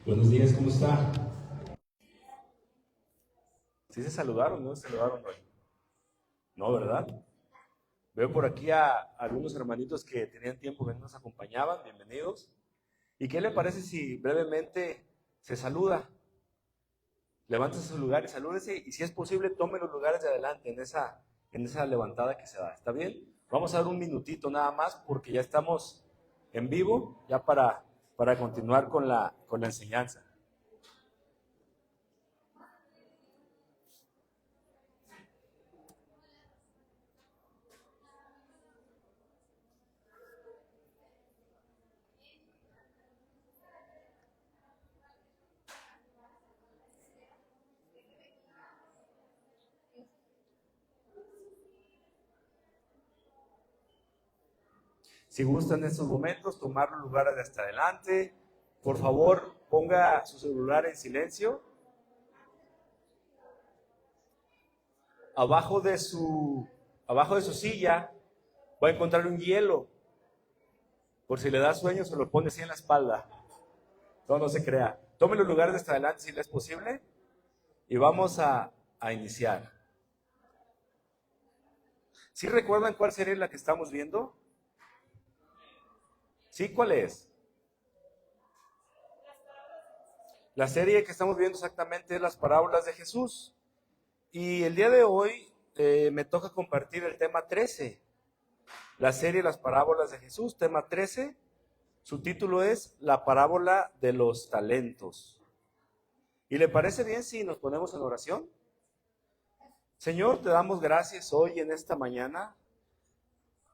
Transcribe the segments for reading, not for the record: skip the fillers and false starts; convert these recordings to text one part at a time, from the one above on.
Buenos días, ¿cómo está? ¿Sí se saludaron? ¿No se saludaron hoy? No, ¿verdad? Veo por aquí a algunos hermanitos que tenían tiempo que no nos acompañaban. Bienvenidos. ¿Y qué le parece si brevemente se saluda? Levántese su lugar y salúdese. Y si es posible, tome los lugares de adelante en esa levantada que se da. ¿Está bien? Vamos a dar un minutito nada más porque ya estamos en vivo, ya para continuar con la enseñanza. Si gustan en estos momentos tomar los lugares de hasta adelante, por favor ponga su celular en silencio. Abajo de su, abajo de su silla va a encontrar un hielo. Por si le da sueño, se lo pone así en la espalda. No se crea. Tome los lugares de hasta adelante si le es posible y vamos a iniciar. ¿Sí recuerdan cuál serie es la que estamos viendo? ¿Sí? ¿Cuál es? La serie que estamos viendo exactamente es las parábolas de Jesús. Y el día de hoy me toca compartir el tema 13. La serie Las parábolas de Jesús, tema 13. Su título es La parábola de los talentos. ¿Y le parece bien si nos ponemos en oración? Señor, te damos gracias hoy en esta mañana.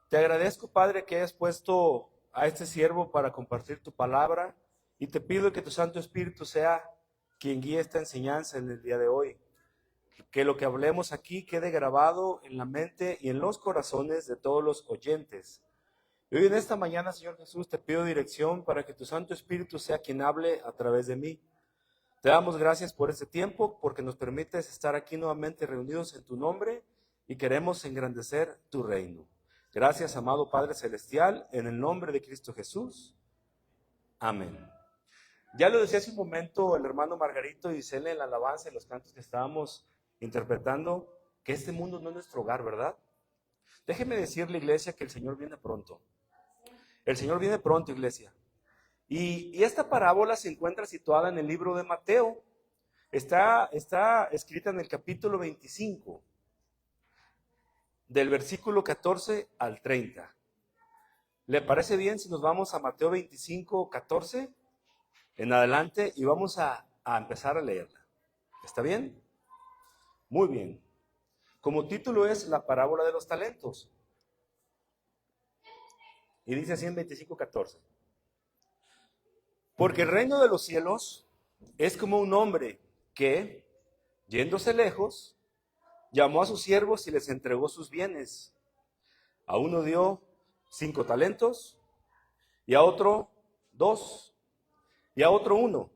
Te agradezco, Padre, que hayas puesto a este siervo para compartir tu palabra y te pido que tu Santo Espíritu sea quien guíe esta enseñanza en el día de hoy. Que lo que hablemos aquí quede grabado en la mente y en los corazones de todos los oyentes. Y hoy en esta mañana, Señor Jesús, te pido dirección para que tu Santo Espíritu sea quien hable a través de mí. Te damos gracias por este tiempo, porque nos permites estar aquí nuevamente reunidos en tu nombre y queremos engrandecer tu reino. Gracias, amado Padre Celestial, en el nombre de Cristo Jesús. Amén. Ya lo decía hace un momento el hermano Margarito y Cele en la alabanza y los cantos que estábamos interpretando, que este mundo no es nuestro hogar, ¿verdad? Déjeme decirle, iglesia, que el Señor viene pronto. El Señor viene pronto, iglesia. Y esta parábola se encuentra situada en el libro de Mateo. Está escrita en el capítulo 25, del versículo 14 al 30. ¿Le parece bien si nos vamos a Mateo 25, 14 en adelante y vamos a empezar a leerla? ¿Está bien? Muy bien. Como título es La parábola de los talentos. Y dice así en 25, 14. Porque el reino de los cielos es como un hombre que, yéndose lejos, llamó a sus siervos y les entregó sus bienes. A uno dio 5 talentos, y a otro 2, y a otro 1.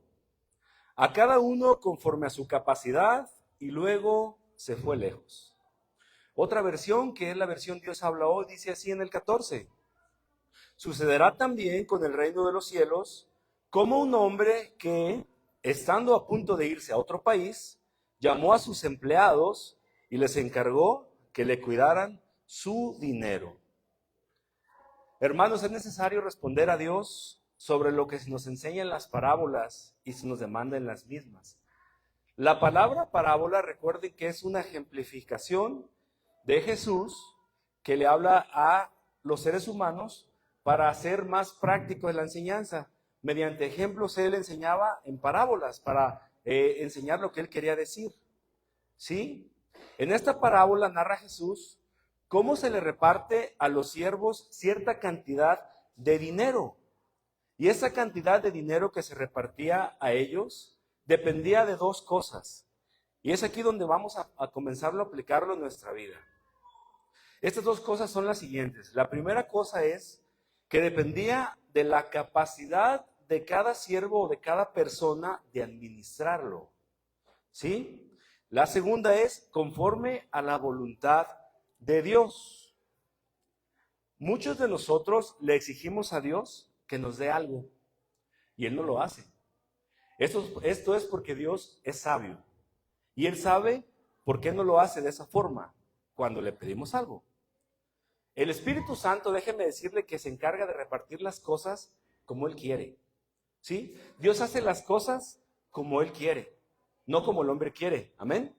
A cada uno conforme a su capacidad, y luego se fue lejos. Otra versión, que es la versión Dios habla hoy, dice así en el 14. Sucederá también con el reino de los cielos, como un hombre que, estando a punto de irse a otro país, llamó a sus empleados y les encargó que le cuidaran su dinero. Hermanos, es necesario responder a Dios sobre lo que se nos enseña en las parábolas y se nos demanda en las mismas. La palabra parábola, recuerden que es una ejemplificación de Jesús que le habla a los seres humanos para hacer más práctico la enseñanza. Mediante ejemplos él enseñaba en parábolas para enseñar lo que él quería decir. ¿Sí? En esta parábola narra Jesús cómo se le reparte a los siervos cierta cantidad de dinero. Y esa cantidad de dinero que se repartía a ellos dependía de dos cosas. Y es aquí donde vamos a comenzarlo a aplicarlo en nuestra vida. Estas dos cosas son las siguientes. La primera cosa es que dependía de la capacidad de cada siervo o de cada persona de administrarlo. ¿Sí? La segunda es conforme a la voluntad de Dios. Muchos de nosotros le exigimos a Dios que nos dé algo y Él no lo hace. Esto es porque Dios es sabio. Y Él sabe por qué no lo hace de esa forma cuando le pedimos algo. El Espíritu Santo, déjeme decirle que se encarga de repartir las cosas como Él quiere. ¿Sí? Dios hace las cosas como Él quiere, no como el hombre quiere. Amén.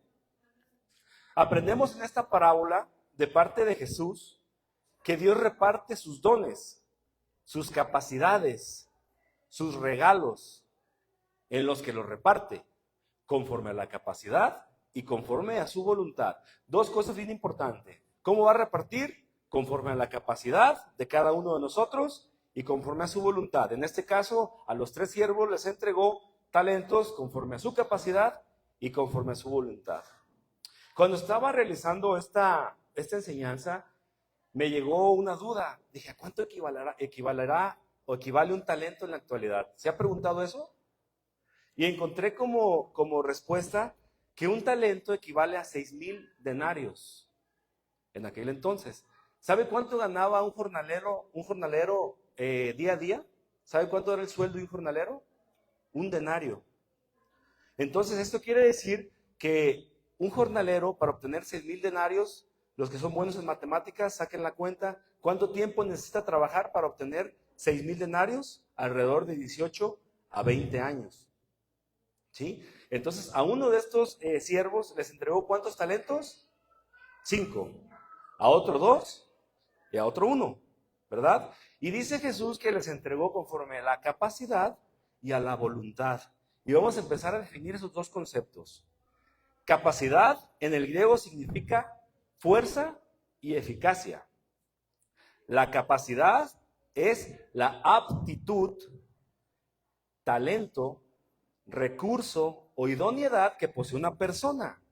Aprendemos en esta parábola de parte de Jesús que Dios reparte sus dones, sus capacidades, sus regalos, en los que los reparte, conforme a la capacidad y conforme a su voluntad. Dos cosas bien importantes. ¿Cómo va a repartir? Conforme a la capacidad de cada uno de nosotros y conforme a su voluntad. En este caso, a los 3 siervos les entregó talentos conforme a su capacidad y conforme a su voluntad. Cuando estaba realizando esta enseñanza, me llegó una duda. Dije, ¿a cuánto equivalerá o equivale un talento en la actualidad? ¿Se ha preguntado eso? Y encontré como respuesta que un talento equivale a 6,000 denarios en aquel entonces. ¿Sabe cuánto ganaba un jornalero día a día? ¿Sabe cuánto era el sueldo de un jornalero? Un denario. Entonces esto quiere decir que un jornalero, para obtener 6,000 denarios, los que son buenos en matemáticas, saquen la cuenta, ¿cuánto tiempo necesita trabajar para obtener 6,000 denarios? Alrededor de 18 a 20 años. ¿Sí? Entonces, a uno de estos siervos les entregó ¿cuántos talentos? 5. A otro 2 y a otro 1, ¿verdad? Y dice Jesús que les entregó conforme a la capacidad y a la voluntad. Y vamos a empezar a definir esos dos conceptos. Capacidad en el griego significa fuerza y eficacia. La capacidad es la aptitud, talento, recurso o idoneidad que posee una persona,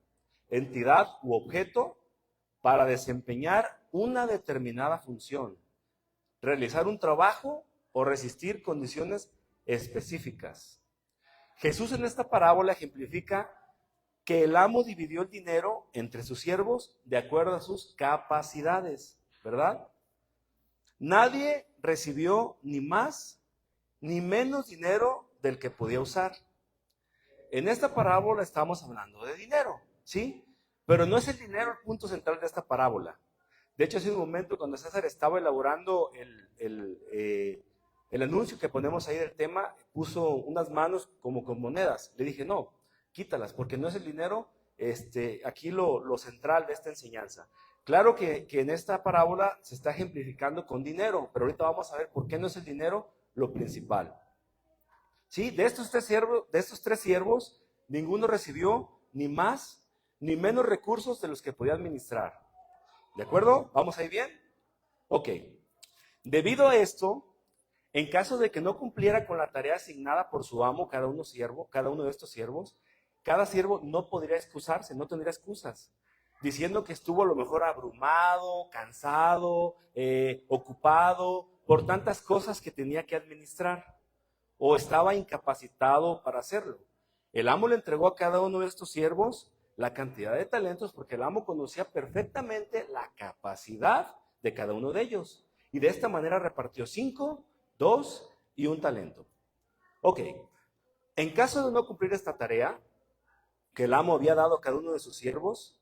entidad u objeto para desempeñar una determinada función, realizar un trabajo o resistir condiciones específicas. Jesús en esta parábola ejemplifica que el amo dividió el dinero entre sus siervos de acuerdo a sus capacidades, ¿verdad? Nadie recibió ni más ni menos dinero del que podía usar. En esta parábola estamos hablando de dinero, ¿sí? Pero no es el dinero el punto central de esta parábola. De hecho, hace un momento cuando César estaba elaborando el anuncio que ponemos ahí del tema, puso unas manos como con monedas. Le dije, no, quítalas, porque no es el dinero aquí lo central de esta enseñanza. Claro que en esta parábola se está ejemplificando con dinero, pero ahorita vamos a ver por qué no es el dinero lo principal. ¿Sí? De estos tres siervos, ninguno recibió ni más ni menos recursos de los que podía administrar. ¿De acuerdo? ¿Vamos ahí bien? Ok. Debido a esto, en caso de que no cumpliera con la tarea asignada por su amo, cada uno de estos siervos, cada siervo no podría excusarse, no tendría excusas, diciendo que estuvo a lo mejor abrumado, cansado, ocupado por tantas cosas que tenía que administrar, o estaba incapacitado para hacerlo. El amo le entregó a cada uno de estos siervos la cantidad de talentos porque el amo conocía perfectamente la capacidad de cada uno de ellos. Y de esta manera repartió 5, 2 y 1 talento. Ok, en caso de no cumplir esta tarea que el amo había dado a cada uno de sus siervos,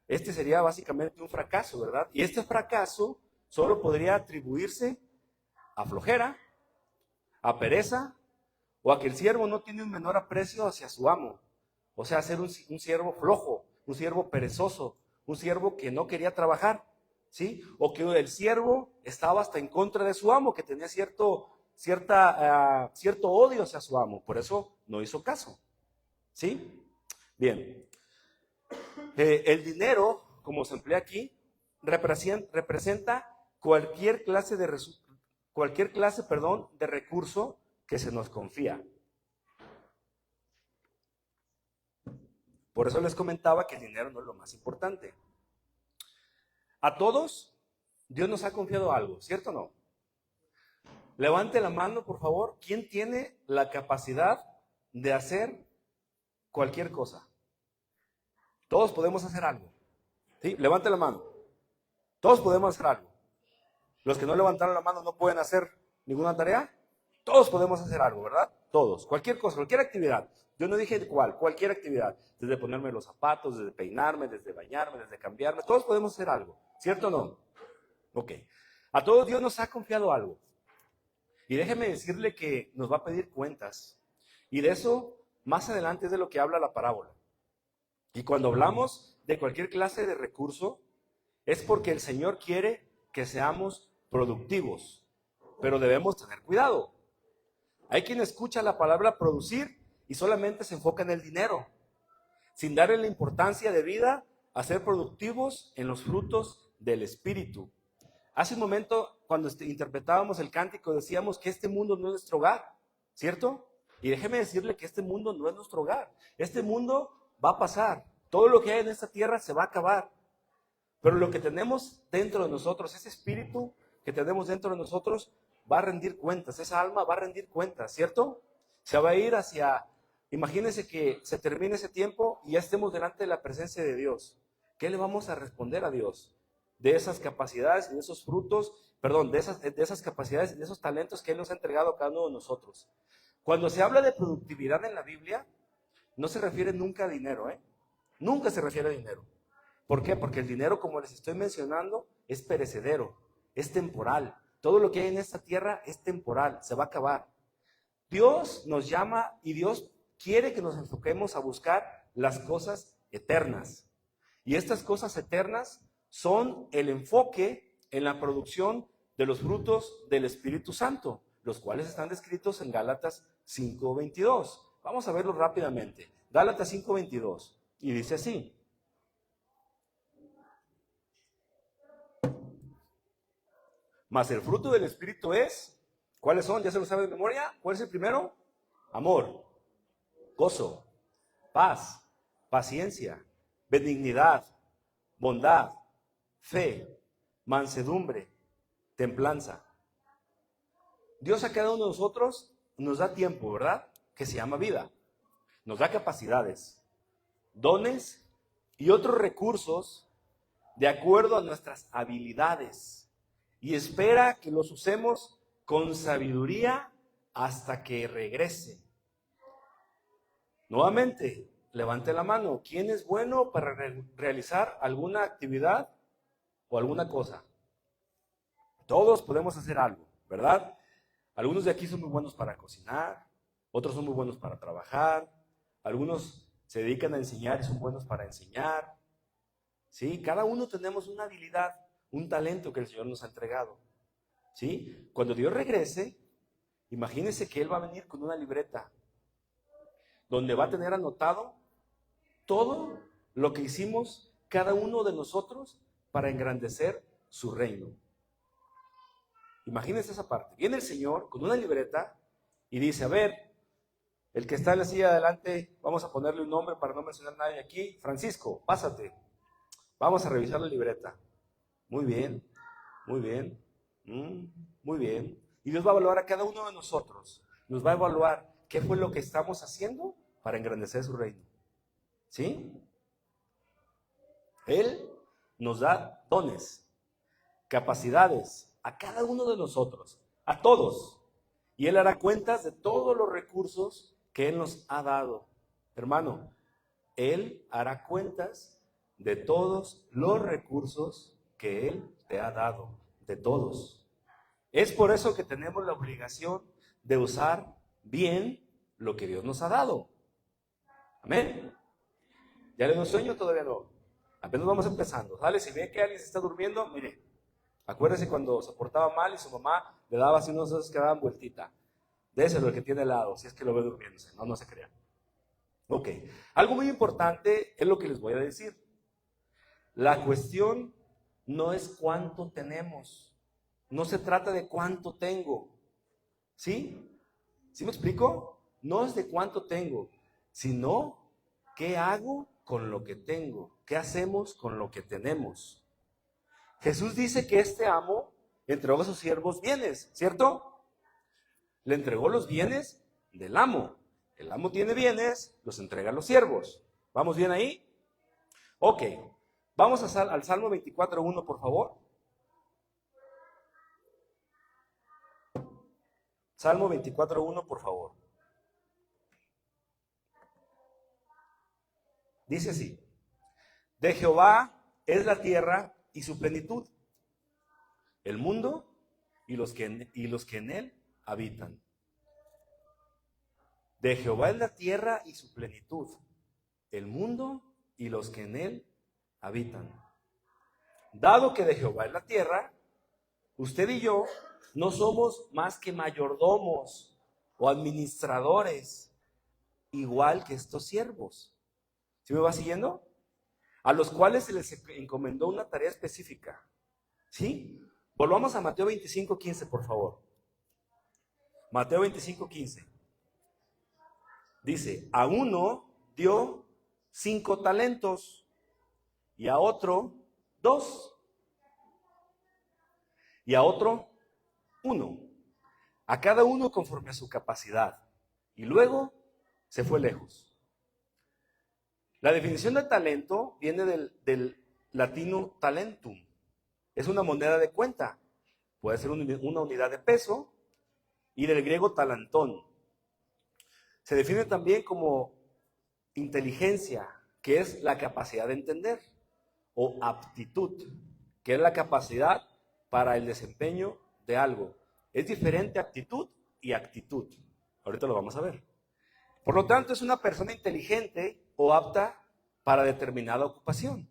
este sería básicamente un fracaso, ¿verdad? Y este fracaso solo podría atribuirse a flojera, a pereza, o a que el siervo no tiene un menor aprecio hacia su amo. O sea, ser un siervo flojo, un siervo perezoso, un siervo que no quería trabajar, ¿sí? O que el siervo estaba hasta en contra de su amo, que tenía cierto odio hacia su amo, por eso no hizo caso, ¿sí? Bien, el dinero, como se emplea aquí, representa cualquier clase de recurso que se nos confía. Por eso les comentaba que el dinero no es lo más importante. A todos, Dios nos ha confiado algo, ¿cierto o no? Levante la mano, por favor. ¿Quién tiene la capacidad de hacer cualquier cosa? Todos podemos hacer algo. ¿Sí? Levante la mano. Todos podemos hacer algo. Los que no levantaron la mano no pueden hacer ninguna tarea. Todos podemos hacer algo, ¿verdad? Todos. Cualquier cosa, cualquier actividad. Yo no dije cuál, cualquier actividad. Desde ponerme los zapatos, desde peinarme, desde bañarme, desde cambiarme. Todos podemos hacer algo. ¿Cierto o no? Ok. A todos Dios nos ha confiado algo. Y déjeme decirle que nos va a pedir cuentas. Y de eso, más adelante, es de lo que habla la parábola. Y cuando hablamos de cualquier clase de recurso, es porque el Señor quiere que seamos productivos. Pero debemos tener cuidado. Hay quien escucha la palabra producir y solamente se enfoca en el dinero, sin darle la importancia de vida a ser productivos en los frutos del Espíritu. Hace un momento, cuando interpretábamos el cántico, decíamos que este mundo no es nuestro hogar, ¿cierto? Y déjeme decirle que este mundo no es nuestro hogar. Este mundo va a pasar. Todo lo que hay en esta tierra se va a acabar. Pero lo que tenemos dentro de nosotros, ese espíritu que tenemos dentro de nosotros, va a rendir cuentas. Esa alma va a rendir cuentas, ¿cierto? Se va a ir hacia... Imagínense que se termine ese tiempo y ya estemos delante de la presencia de Dios. ¿Qué le vamos a responder a Dios? De esas capacidades y de esos frutos, perdón, de esas capacidades y de esos talentos que Él nos ha entregado a cada uno de nosotros. Cuando se habla de productividad en la Biblia, no se refiere nunca a dinero, ¿eh? Nunca se refiere a dinero. ¿Por qué? Porque el dinero, como les estoy mencionando, es perecedero, es temporal. Todo lo que hay en esta tierra es temporal, se va a acabar. Dios nos llama y Dios quiere que nos enfoquemos a buscar las cosas eternas. Y estas cosas eternas son el enfoque en la producción de los frutos del Espíritu Santo, los cuales están descritos en Gálatas 5:22. Vamos a verlo rápidamente. Gálatas 5:22. Y dice así. Mas el fruto del Espíritu es, ¿cuáles son? ¿Ya se lo sabe de memoria? ¿Cuál es el primero? Amor, gozo, paz, paciencia, benignidad, bondad, fe, mansedumbre, templanza. Dios a cada uno de nosotros nos da tiempo, ¿verdad? Que se llama vida. Nos da capacidades, dones y otros recursos de acuerdo a nuestras habilidades. Y espera que los usemos con sabiduría hasta que regrese. Nuevamente, levante la mano. ¿Quién es bueno para realizar alguna actividad o alguna cosa? Todos podemos hacer algo, ¿verdad? Algunos de aquí son muy buenos para cocinar, otros son muy buenos para trabajar, algunos se dedican a enseñar y son buenos para enseñar. ¿Sí? Cada uno tenemos una habilidad, un talento que el Señor nos ha entregado. ¿Sí? Cuando Dios regrese, imagínense que Él va a venir con una libreta donde va a tener anotado todo lo que hicimos cada uno de nosotros para engrandecer su reino. Imagínense esa parte. Viene el Señor con una libreta y dice, a ver, el que está en la silla de adelante, vamos a ponerle un nombre para no mencionar a nadie aquí, Francisco, pásate. Vamos a revisar la libreta. Muy bien, muy bien, muy bien. Y Dios va a evaluar a cada uno de nosotros. Nos va a evaluar qué fue lo que estamos haciendo para engrandecer su reino. ¿Sí? Él nos da dones, capacidades a cada uno de nosotros, a todos. Y Él hará cuentas de todos los recursos que Él nos ha dado. Hermano, Él hará cuentas de todos los recursos que Él te ha dado, de todos. Es por eso que tenemos la obligación de usar bien lo que Dios nos ha dado. Amén. ¿Ya le dio sueño? Todavía no. Apenas vamos empezando. ¿Sale? Si ve que alguien se está durmiendo, mire, acuérdese cuando se portaba mal y su mamá le daba así unos dedos que daban vueltita. Déselo el que tiene al lado, si es que lo ve durmiéndose. No, no se crea. Ok. Algo muy importante es lo que les voy a decir. La cuestión no es cuánto tenemos. No se trata de cuánto tengo. ¿Sí? ¿Sí me explico? No es de cuánto tengo, sino qué hago con lo que tengo. ¿Qué hacemos con lo que tenemos? Jesús dice que este amo entregó a sus siervos bienes, ¿cierto? Le entregó los bienes del amo. El amo tiene bienes, los entrega a los siervos. ¿Vamos bien ahí? Ok. Vamos al Salmo 24:1, por favor. Salmo 24:1, por favor. Dice así: de Jehová es la tierra y su plenitud, el mundo y los que en él habitan. De Jehová es la tierra y su plenitud, el mundo y los que en él habitan. Dado que de Jehová es la tierra, usted y yo no somos más que mayordomos o administradores, igual que estos siervos. ¿Sí me va siguiendo? A los cuales se les encomendó una tarea específica. ¿Sí? Volvamos a Mateo 25:15, por favor. Mateo 25:15. Dice, a uno dio 5 talentos y a otro 2 y a otro 1. A cada uno conforme a su capacidad. Y luego se fue lejos. La definición de talento viene del latino talentum. Es una moneda de cuenta. Puede ser una unidad de peso. Y del griego talantón. Se define también como inteligencia, que es la capacidad de entender. O aptitud, que es la capacidad para el desempeño de algo. Es diferente aptitud y actitud. Ahorita lo vamos a ver. Por lo tanto, es una persona inteligente o apta para determinada ocupación.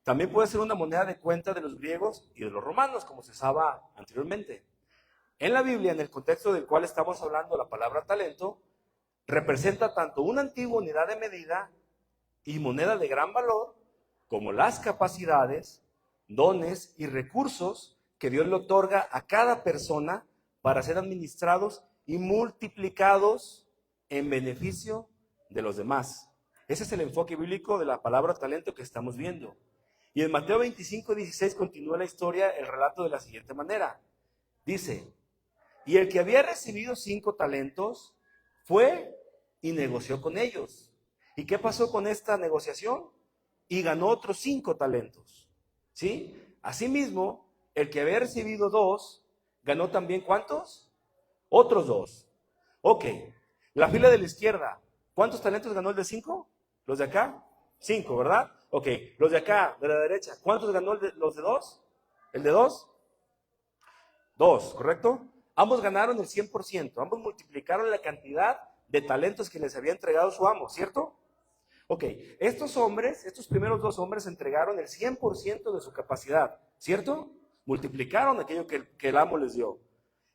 También puede ser una moneda de cuenta de los griegos y de los romanos, como se usaba anteriormente. En la Biblia, en el contexto del cual estamos hablando, la palabra talento representa tanto una antigua unidad de medida y moneda de gran valor, como las capacidades, dones y recursos que Dios le otorga a cada persona para ser administrados y multiplicados en beneficio de los demás. Ese es el enfoque bíblico de la palabra talento que estamos viendo. Y en Mateo 25:16 continúa la historia, el relato de la siguiente manera. Dice, y el que había recibido 5 talentos fue y negoció con ellos. ¿Y qué pasó con esta negociación? Y ganó otros 5 talentos. ¿Sí? Asimismo, el que había recibido 2, ganó también ¿cuántos? Otros 2. Ok, la fila de la izquierda, ¿cuántos talentos ganó el de 5? ¿Los de acá? 5, ¿verdad? Ok, los de acá, de la derecha, ¿cuántos ganó los de 2? ¿El de 2? 2, ¿correcto? Ambos ganaron el 100%, ambos multiplicaron la cantidad de talentos que les había entregado su amo, ¿cierto? Ok, estos hombres, estos primeros 2 hombres entregaron el 100% de su capacidad, ¿cierto? Multiplicaron aquello que el amo les dio.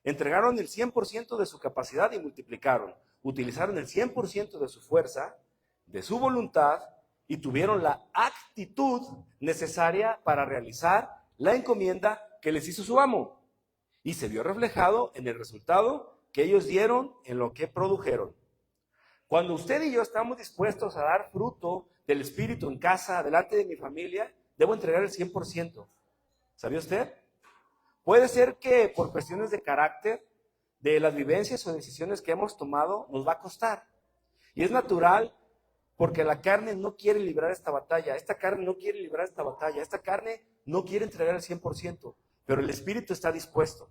Entregaron el 100% de su capacidad y multiplicaron. Utilizaron el 100% de su fuerza, de su voluntad, y tuvieron la actitud necesaria para realizar la encomienda que les hizo su amo. Y se vio reflejado en el resultado que ellos dieron en lo que produjeron. Cuando usted y yo estamos dispuestos a dar fruto del Espíritu en casa, delante de mi familia, debo entregar el 100%. ¿Sabía usted? Puede ser que por cuestiones de carácter, de las vivencias o decisiones que hemos tomado, nos va a costar. Y es natural porque la carne no quiere librar esta batalla. Esta carne no quiere librar esta batalla. Esta carne no quiere entregar el 100%, pero el Espíritu está dispuesto.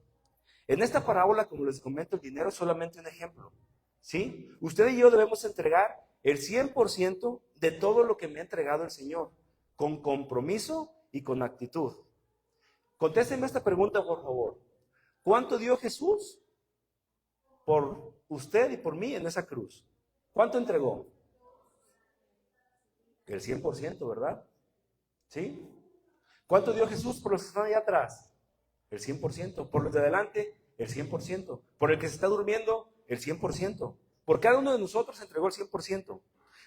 En esta parábola, como les comento, el dinero es solamente un ejemplo. ¿Sí? Usted y yo debemos entregar el 100% de todo lo que me ha entregado el Señor, con compromiso y con actitud. Contésteme esta pregunta, por favor. ¿Cuánto dio Jesús por usted y por mí en esa cruz? ¿Cuánto entregó? El 100%, ¿verdad? ¿Sí? ¿Cuánto dio Jesús por los que están allá atrás? El 100%. Por los de adelante, el 100%. Por el que se está durmiendo, el 100%. Por cada uno de nosotros entregó el 100%.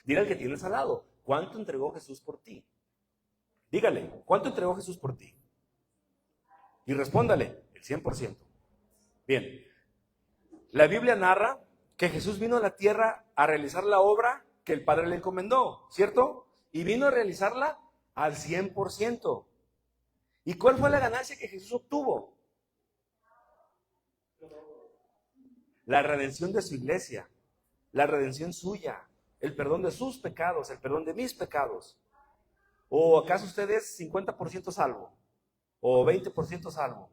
Dile al que tienes al lado, ¿cuánto entregó Jesús por ti? Dígale, ¿cuánto entregó Jesús por ti? Y respóndale, el 100%. Bien, la Biblia narra que Jesús vino a la tierra a realizar la obra que el Padre le encomendó, ¿cierto? Y vino a realizarla al 100%. ¿Y cuál fue la ganancia que Jesús obtuvo? La redención de su iglesia, la redención suya, el perdón de sus pecados, el perdón de mis pecados. ¿O acaso usted es 50% salvo? ¿O 20% salvo?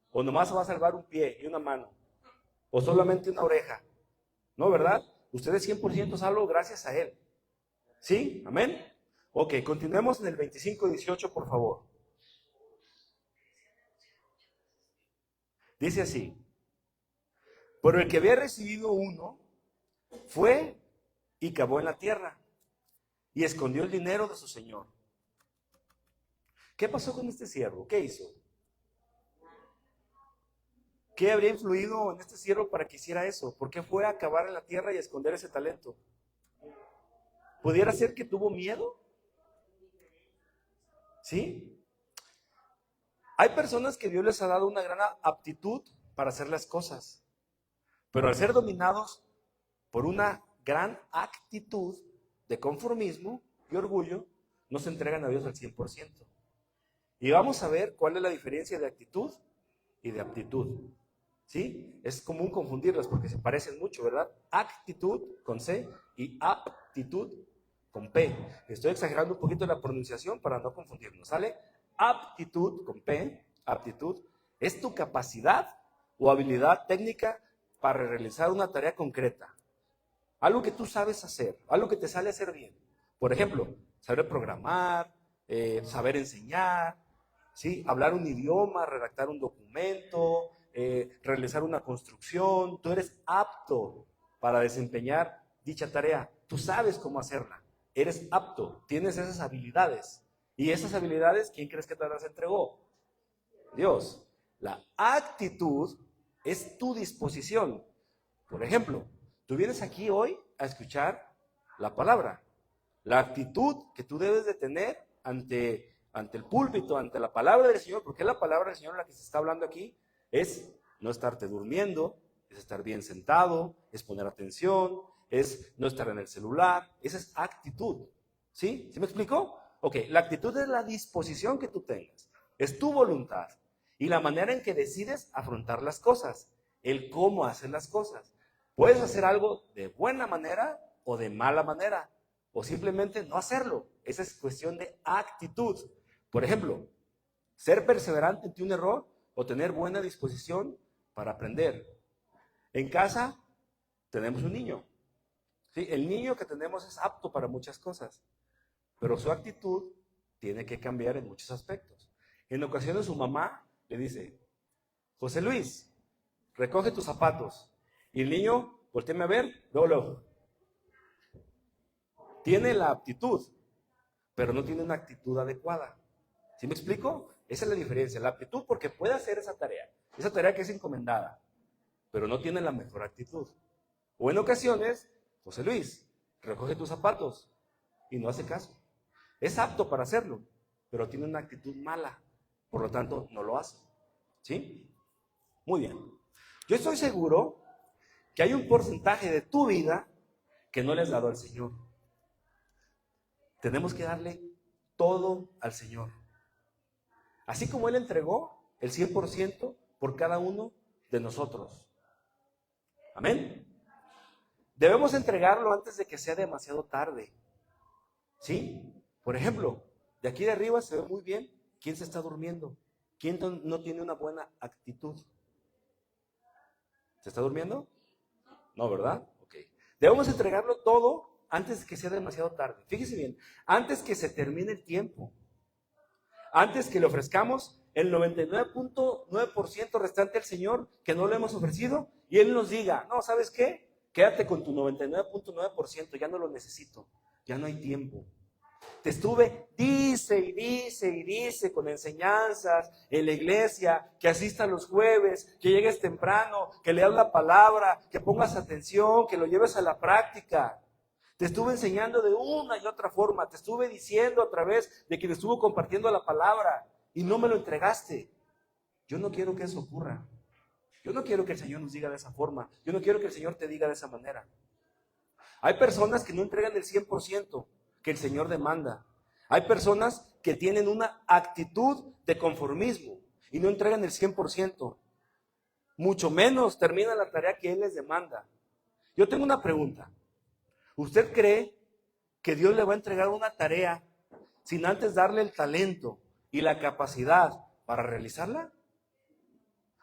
¿O nomás se va a salvar un pie y una mano? ¿O solamente una oreja? No, ¿verdad? Usted es 100% salvo gracias a Él. ¿Sí? ¿Amén? Ok, continuemos en el 25:18, por favor. Dice así: pero el que había recibido uno fue y cavó en la tierra y escondió el dinero de su señor. ¿Qué pasó con este siervo? ¿Qué hizo? ¿Qué habría influido en este siervo para que hiciera eso? ¿Por qué fue a cavar en la tierra y a esconder ese talento? ¿Pudiera ser que tuvo miedo? ¿Sí? Hay personas que Dios les ha dado una gran aptitud para hacer las cosas, pero al ser dominados por una gran actitud de conformismo y orgullo, no se entregan a Dios al 100%. Y vamos a ver cuál es la diferencia de actitud y de aptitud. ¿Sí? Es común confundirlas porque se parecen mucho, ¿verdad? Actitud con C y aptitud con P. Estoy exagerando un poquito la pronunciación para no confundirnos, ¿sale? Aptitud con P, aptitud, es tu capacidad o habilidad técnica para realizar una tarea concreta. Algo que tú sabes hacer, algo que te sale a hacer bien. Por ejemplo, saber programar, saber enseñar, ¿sí? Hablar un idioma, redactar un documento, realizar una construcción. Tú eres apto para desempeñar dicha tarea. Tú sabes cómo hacerla. Eres apto, tienes esas habilidades. Y esas habilidades, ¿quién crees que te las entregó? Dios. La actitud es tu disposición. Por ejemplo, tú vienes aquí hoy a escuchar la palabra. La actitud que tú debes de tener ante el púlpito, ante la palabra del Señor, porque es la palabra del Señor la que se está hablando aquí, es no estarte durmiendo, es estar bien sentado, es poner atención, es no estar en el celular. Esa es actitud. ¿Sí? ¿Sí me explico? Ok, la actitud es la disposición que tú tengas, es tu voluntad y la manera en que decides afrontar las cosas, el cómo hacer las cosas. Puedes hacer algo de buena manera o de mala manera, o simplemente no hacerlo. Esa es cuestión de actitud. Por ejemplo, ser perseverante ante un error o tener buena disposición para aprender. En casa tenemos un niño. ¿Sí? El niño que tenemos es apto para muchas cosas, pero su actitud tiene que cambiar en muchos aspectos. En ocasiones su mamá le dice: José Luis, recoge tus zapatos. Y el niño, voltéame a ver, luego. Tiene la aptitud, pero no tiene una actitud adecuada. ¿Sí me explico? Esa es la diferencia. La aptitud porque puede hacer esa tarea que es encomendada, pero no tiene la mejor actitud. O en ocasiones, José Luis, recoge tus zapatos y no hace caso. Es apto para hacerlo, pero tiene una actitud mala, por lo tanto no lo hace. ¿Sí? Muy bien. Yo estoy seguro que hay un porcentaje de tu vida que no le has dado al Señor. Tenemos que darle todo al Señor. Así como Él entregó el 100% por cada uno de nosotros. Amén. Debemos entregarlo antes de que sea demasiado tarde. ¿Sí? Por ejemplo, de aquí de arriba se ve muy bien quién se está durmiendo, quién no tiene una buena actitud. ¿Se está durmiendo? No, ¿verdad? Ok. Debemos entregarlo todo antes de que sea demasiado tarde. Fíjese bien, antes que se termine el tiempo, antes que le ofrezcamos el 99.9% restante al Señor que no le hemos ofrecido y Él nos diga: no, ¿sabes qué? Quédate con tu 99.9%, ya no lo necesito, ya no hay tiempo. Te estuve, dice y dice y dice, con enseñanzas en la iglesia, que asistas los jueves, que llegues temprano, que leas la palabra, que pongas atención, que lo lleves a la práctica. Te estuve enseñando de una y otra forma, te estuve diciendo a través de quien estuvo compartiendo la palabra y no me lo entregaste. Yo no quiero que eso ocurra. Yo no quiero que el Señor nos diga de esa forma. Yo no quiero que el Señor te diga de esa manera. Hay personas que no entregan el 100% que el Señor demanda. Hay personas que tienen una actitud de conformismo y no entregan el 100%. Mucho menos terminan la tarea que Él les demanda. Yo tengo una pregunta. ¿Usted cree que Dios le va a entregar una tarea sin antes darle el talento y la capacidad para realizarla?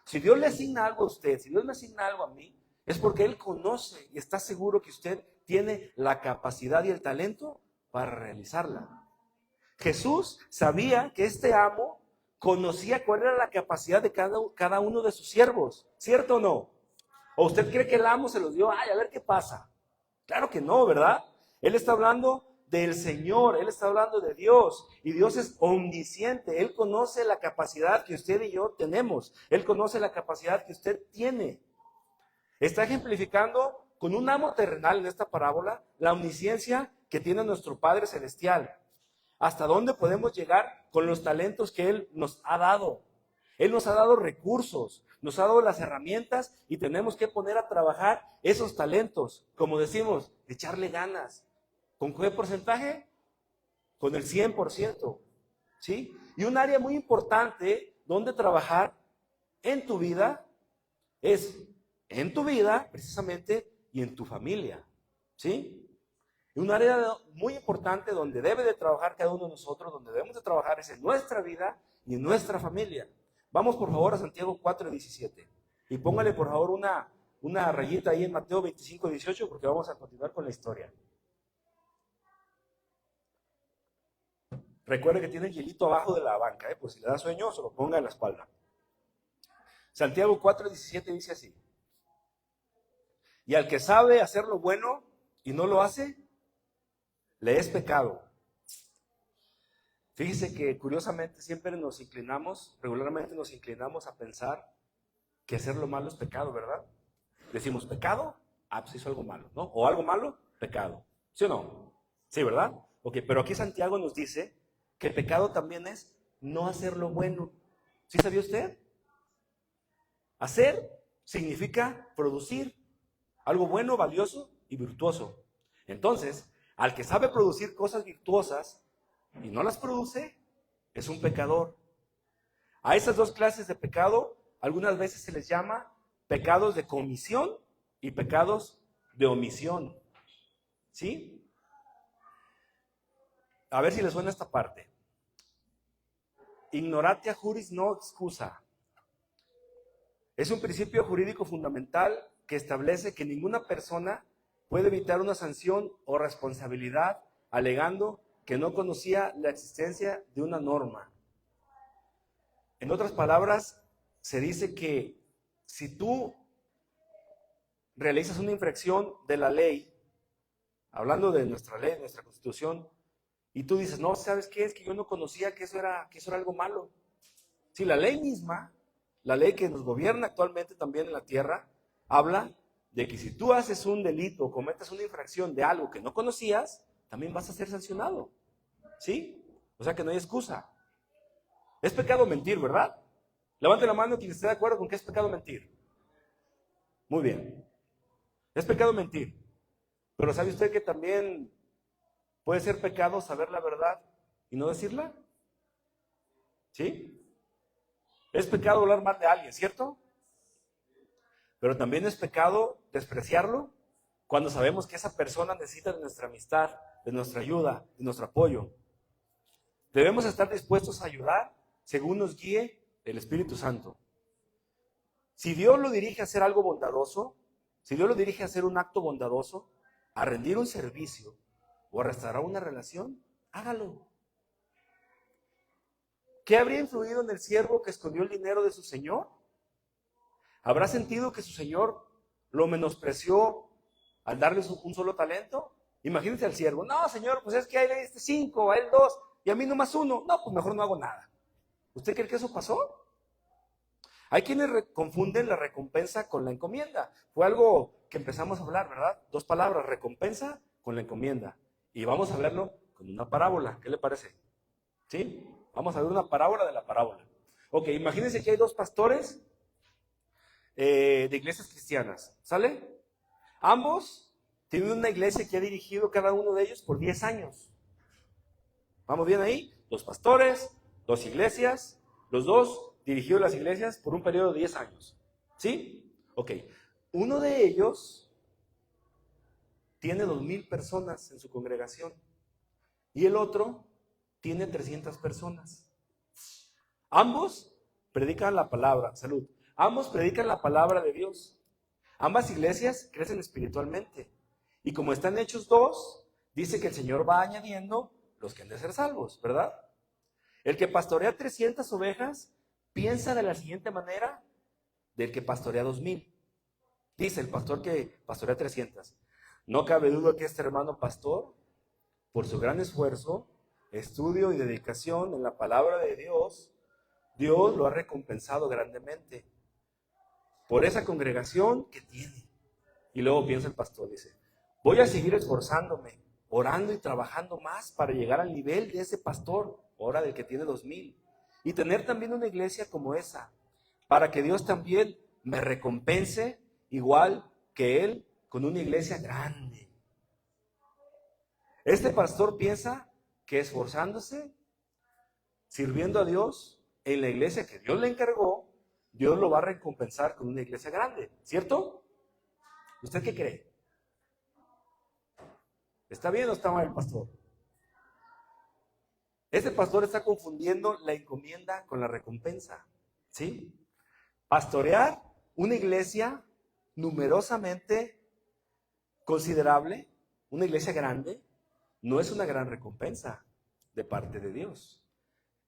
Si Dios le asigna algo a usted, si Dios me asigna algo a mí, Es porque Él conoce y está seguro que usted tiene la capacidad y el talento para realizarla. Jesús sabía que este amo conocía cuál era la capacidad de cada uno de sus siervos, ¿cierto o no? ¿O usted cree que el amo se los dio? Ay, a ver qué pasa. Claro que no, ¿verdad? Él está hablando del Señor, Él está hablando de Dios, y Dios es omnisciente. Él conoce la capacidad que usted y yo tenemos, Él conoce la capacidad que usted tiene. Está ejemplificando con un amo terrenal en esta parábola la omnisciencia que tiene nuestro Padre Celestial. ¿Hasta dónde podemos llegar con los talentos que Él nos ha dado? Él nos ha dado recursos, nos ha dado las herramientas y tenemos que poner a trabajar esos talentos. Como decimos, echarle ganas. ¿Con qué porcentaje? Con el 100%. ¿Sí? Y un área muy importante donde trabajar en tu vida es en tu vida, precisamente, y en tu familia. ¿Sí? Y un área muy importante donde debe de trabajar cada uno de nosotros, donde debemos de trabajar es en nuestra vida y en nuestra familia. Vamos por favor a Santiago 4:17 y póngale por favor una rayita ahí en Mateo 25:18 porque vamos a continuar con la historia. Recuerde que tiene el hielito abajo de la banca, pues si le da sueño se lo ponga en la espalda. Santiago 4:17 dice así: y al que sabe hacer lo bueno y no lo hace, le es pecado. Fíjese que curiosamente siempre regularmente nos inclinamos a pensar que hacer lo malo es pecado, ¿verdad? Decimos, ¿pecado? Ah, pues hizo algo malo, ¿no? O algo malo, pecado. ¿Sí o no? Sí, ¿verdad? Ok, pero aquí Santiago nos dice que pecado también es no hacer lo bueno. ¿Sí sabía usted? Hacer significa producir algo bueno, valioso y virtuoso. Entonces, al que sabe producir cosas virtuosas y no las produce, es un pecador. A esas dos clases de pecado, algunas veces se les llama pecados de comisión y pecados de omisión. ¿Sí? A ver si les suena esta parte. Ignorantia juris no excusa. Es un principio jurídico fundamental que establece que ninguna persona puede evitar una sanción o responsabilidad alegando que no conocía la existencia de una norma. En otras palabras, se dice que si tú realizas una infracción de la ley, hablando de nuestra ley, de nuestra Constitución, y tú dices, no, ¿sabes qué? Es que yo no conocía que eso era algo malo. Si la ley misma, la ley que nos gobierna actualmente también en la tierra, habla de que si tú haces un delito o cometes una infracción de algo que no conocías, también vas a ser sancionado. ¿Sí? O sea que no hay excusa. Es pecado mentir, ¿verdad? Levante la mano quien esté de acuerdo con que es pecado mentir. Muy bien. Es pecado mentir. Pero ¿sabe usted que también puede ser pecado saber la verdad y no decirla? ¿Sí? Es pecado hablar mal de alguien, ¿cierto? Pero también es pecado despreciarlo cuando sabemos que esa persona necesita de nuestra amistad, de nuestra ayuda, de nuestro apoyo. Debemos estar dispuestos a ayudar según nos guíe el Espíritu Santo. Si Dios lo dirige a hacer algo bondadoso, si Dios lo dirige a hacer un acto bondadoso, a rendir un servicio o a restaurar una relación, hágalo. ¿Qué habría influido en el siervo que escondió el dinero de su señor? ¿Habrá sentido que su señor lo menospreció al darle un solo talento? Imagínense al siervo, no señor, pues es que a él le diste 5, a él 2 y a mí nomás 1. No, pues mejor no hago nada. ¿Usted cree que eso pasó? Hay quienes confunden la recompensa con la encomienda. Fue algo que empezamos a hablar, ¿verdad? 2 palabras, recompensa con la encomienda. Y vamos a verlo con una parábola. ¿Qué le parece? ¿Sí? Vamos a ver una parábola de la parábola. Ok, imagínense que hay 2 pastores de iglesias cristianas. ¿Sale? Ambos tienen una iglesia que ha dirigido cada uno de ellos por 10 años. ¿Vamos bien ahí? 2 pastores, 2 iglesias, los 2 dirigió las iglesias por un periodo de 10 años. ¿Sí? Ok. Uno de ellos tiene 2,000 personas en su congregación y el otro tiene 300 personas. Ambos predican la palabra, salud. Ambos predican la palabra de Dios. Ambas iglesias crecen espiritualmente. Y como están hechos dos, dice que el Señor va añadiendo los que han de ser salvos, ¿verdad? El que pastorea 300 ovejas piensa de la siguiente manera del que pastorea 2000. Dice el pastor que pastorea 300. No cabe duda que este hermano pastor, por su gran esfuerzo, estudio y dedicación en la palabra de Dios, Dios lo ha recompensado grandemente por esa congregación que tiene. Y luego piensa el pastor, dice, voy a seguir esforzándome, orando y trabajando más para llegar al nivel de ese pastor, ahora del que tiene 2000, y tener también una iglesia como esa, para que Dios también me recompense igual que él con una iglesia grande. Este pastor piensa que esforzándose, sirviendo a Dios en la iglesia que Dios le encargó, Dios lo va a recompensar con una iglesia grande, ¿cierto? ¿Usted qué cree? ¿Está bien o está mal el pastor? Este pastor está confundiendo la encomienda con la recompensa, ¿sí? Pastorear una iglesia numerosamente considerable, una iglesia grande, no es una gran recompensa de parte de Dios.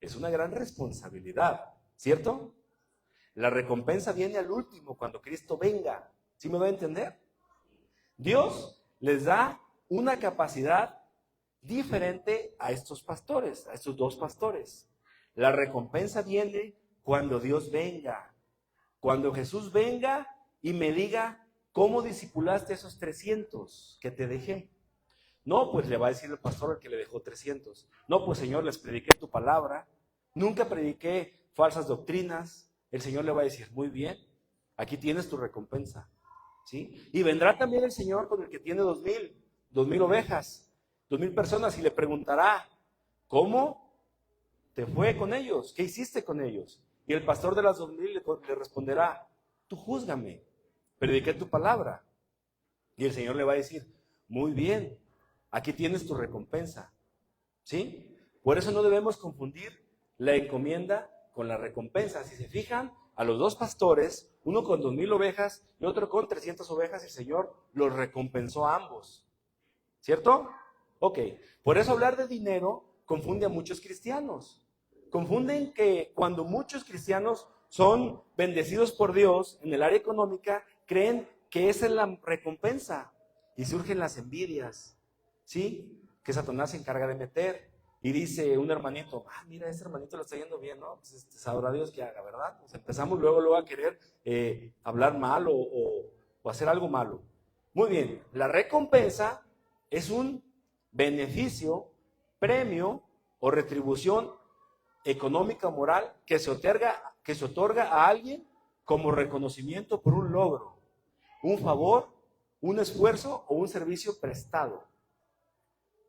Es una gran responsabilidad, ¿cierto? La recompensa viene al último, cuando Cristo venga. ¿Sí me va a entender? Dios les da una capacidad diferente a estos pastores, a estos dos pastores. La recompensa viene cuando Dios venga. Cuando Jesús venga y me diga, ¿cómo discipulaste a esos 300 que te dejé? No, pues le va a decir el pastor al que le dejó 300. No, pues Señor, les prediqué tu palabra. Nunca prediqué falsas doctrinas. El Señor le va a decir, muy bien, aquí tienes tu recompensa. ¿Sí? Y vendrá también el Señor con el que tiene 2000 ovejas, 2000 personas, y le preguntará, ¿cómo te fue con ellos? ¿Qué hiciste con ellos? Y el pastor de las 2000 le responderá, tú júzgame, prediqué tu palabra. Y el Señor le va a decir, muy bien, aquí tienes tu recompensa. ¿Sí? Por eso no debemos confundir la encomienda con la recompensa. Si se fijan, a los dos pastores, uno con 2000 ovejas y otro con 300 ovejas, el Señor los recompensó a ambos. ¿Cierto? Ok. Por eso hablar de dinero confunde a muchos cristianos. Confunden que cuando muchos cristianos son bendecidos por Dios en el área económica, creen que esa es la recompensa. Y surgen las envidias, ¿sí? Que Satanás se encarga de meter. Y dice un hermanito, mira, ese hermanito lo está yendo bien, ¿no? Pues sabrá Dios qué haga, ¿verdad? Pues empezamos luego a querer hablar mal o hacer algo malo. Muy bien, la recompensa es un beneficio, premio o retribución económica o moral que se otorga a alguien como reconocimiento por un logro, un favor, un esfuerzo o un servicio prestado.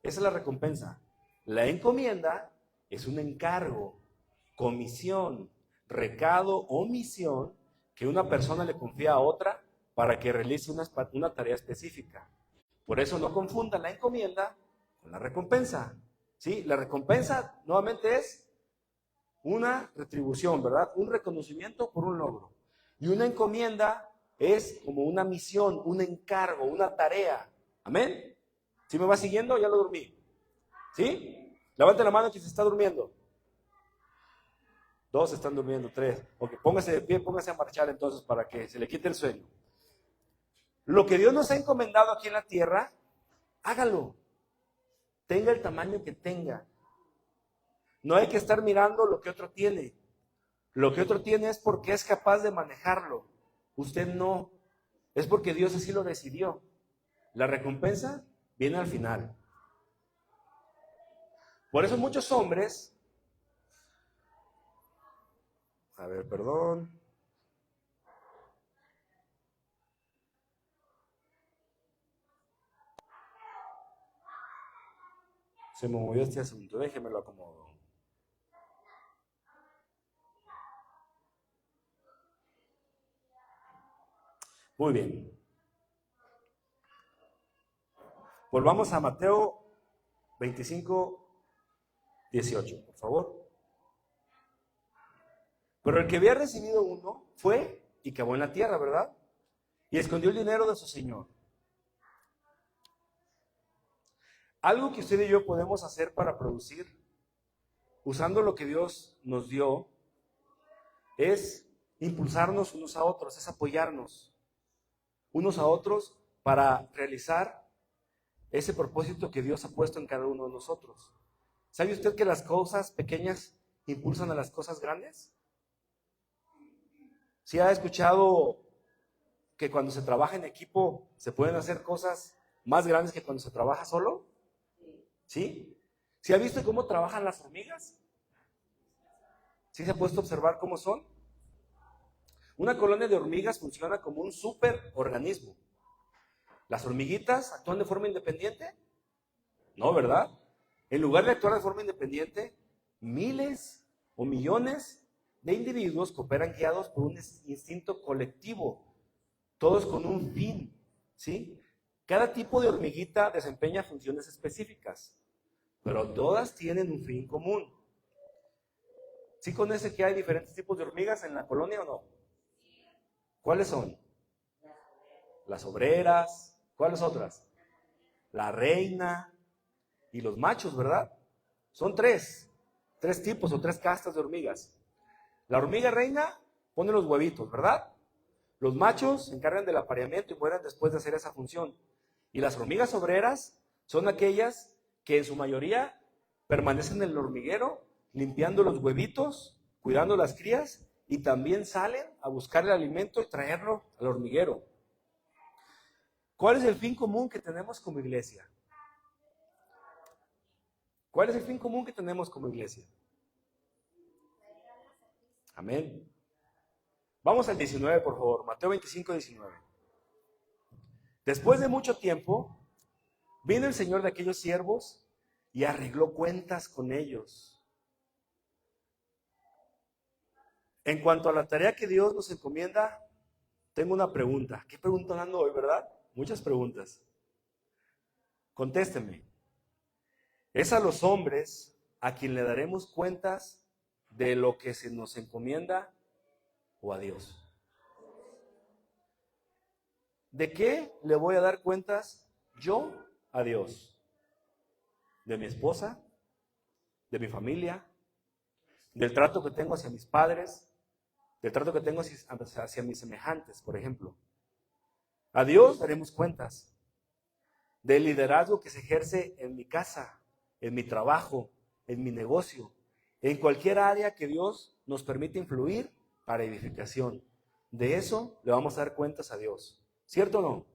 Esa es la recompensa. La encomienda es un encargo, comisión, recado o misión que una persona le confía a otra para que realice una tarea específica. Por eso no confundan la encomienda con la recompensa. ¿Sí? La recompensa nuevamente es una retribución, ¿verdad? Un reconocimiento por un logro. Y una encomienda es como una misión, un encargo, una tarea. ¿Amén? ¿Sí me va siguiendo? Ya lo dormí. ¿Sí? Levante la mano quien se está durmiendo. 2 están durmiendo, 3. Ok, póngase de pie, póngase a marchar entonces para que se le quite el sueño. Lo que Dios nos ha encomendado aquí en la tierra, hágalo. Tenga el tamaño que tenga. No hay que estar mirando lo que otro tiene. Lo que otro tiene es porque es capaz de manejarlo. Usted no. Es porque Dios así lo decidió. La recompensa viene al final. Por eso muchos hombres, perdón. Se me movió este asunto, déjeme lo acomodo. Muy bien. Volvamos a Mateo 25, 18, por favor. Pero el que había recibido uno fue y cavó en la tierra, ¿verdad? y escondió el dinero de su señor. Algo que usted y yo podemos hacer para producir, usando lo que Dios nos dio, es impulsarnos unos a otros, es apoyarnos unos a otros para realizar ese propósito que Dios ha puesto en cada uno de nosotros. ¿Sabe usted que las cosas pequeñas impulsan a las cosas grandes? ¿Sí ha escuchado que cuando se trabaja en equipo se pueden hacer cosas más grandes que cuando se trabaja solo? ¿Sí? ¿Sí ha visto cómo trabajan las hormigas? ¿Sí se ha puesto a observar cómo son? Una colonia de hormigas funciona como un superorganismo. ¿Las hormiguitas actúan de forma independiente? No, ¿verdad? En lugar de actuar de forma independiente, miles o millones de individuos cooperan guiados por un instinto colectivo, todos con un fin, ¿sí? Cada tipo de hormiguita desempeña funciones específicas, pero todas tienen un fin común. ¿Sí conoce que hay diferentes tipos de hormigas en la colonia o no? ¿Cuáles son? Las obreras. ¿Cuáles otras? La reina y los machos, ¿verdad? Son tres tipos o tres castas de hormigas. La hormiga reina pone los huevitos, ¿verdad? Los machos se encargan del apareamiento y mueren después de hacer esa función. Y las hormigas obreras son aquellas que en su mayoría permanecen en el hormiguero, limpiando los huevitos, cuidando las crías, y también salen a buscar el alimento y traerlo al hormiguero. ¿Cuál es el fin común que tenemos como iglesia? ¿Cuál es el fin común que tenemos como iglesia? Amén. Vamos al 19, por favor. Mateo 25, 19. Después de mucho tiempo, vino el Señor de aquellos siervos y arregló cuentas con ellos. En cuanto a la tarea que Dios nos encomienda, tengo una pregunta. ¿Qué pregunta ando hoy, verdad? Muchas preguntas. Contésteme. Es a los hombres a quien le daremos cuentas de lo que se nos encomienda, o a Dios. ¿De qué le voy a dar cuentas yo a Dios? ¿De mi esposa? ¿De mi familia? ¿Del trato que tengo hacia mis padres? ¿Del trato que tengo hacia mis semejantes, por ejemplo? A Dios daremos cuentas del liderazgo que se ejerce en mi casa, en mi trabajo, en mi negocio, en cualquier área que Dios nos permite influir para edificación. De eso le vamos a dar cuentas a Dios. ¿Cierto o no?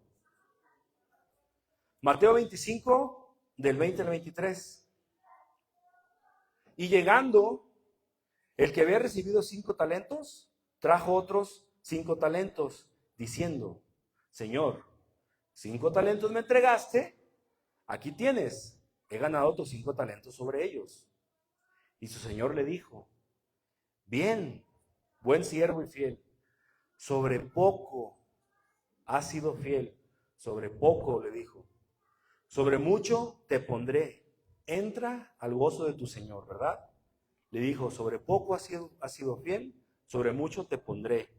Mateo 25, del 20 al 23. Y llegando, el que había recibido 5 talentos, trajo otros 5 talentos, diciendo: Señor, 5 talentos me entregaste, aquí tienes, he ganado otros 5 talentos sobre ellos. Y su señor le dijo: bien, buen siervo y fiel, sobre poco has sido fiel, sobre poco, le dijo, sobre mucho te pondré, entra al gozo de tu señor, ¿verdad? Le dijo: sobre poco has sido fiel, sobre mucho te pondré,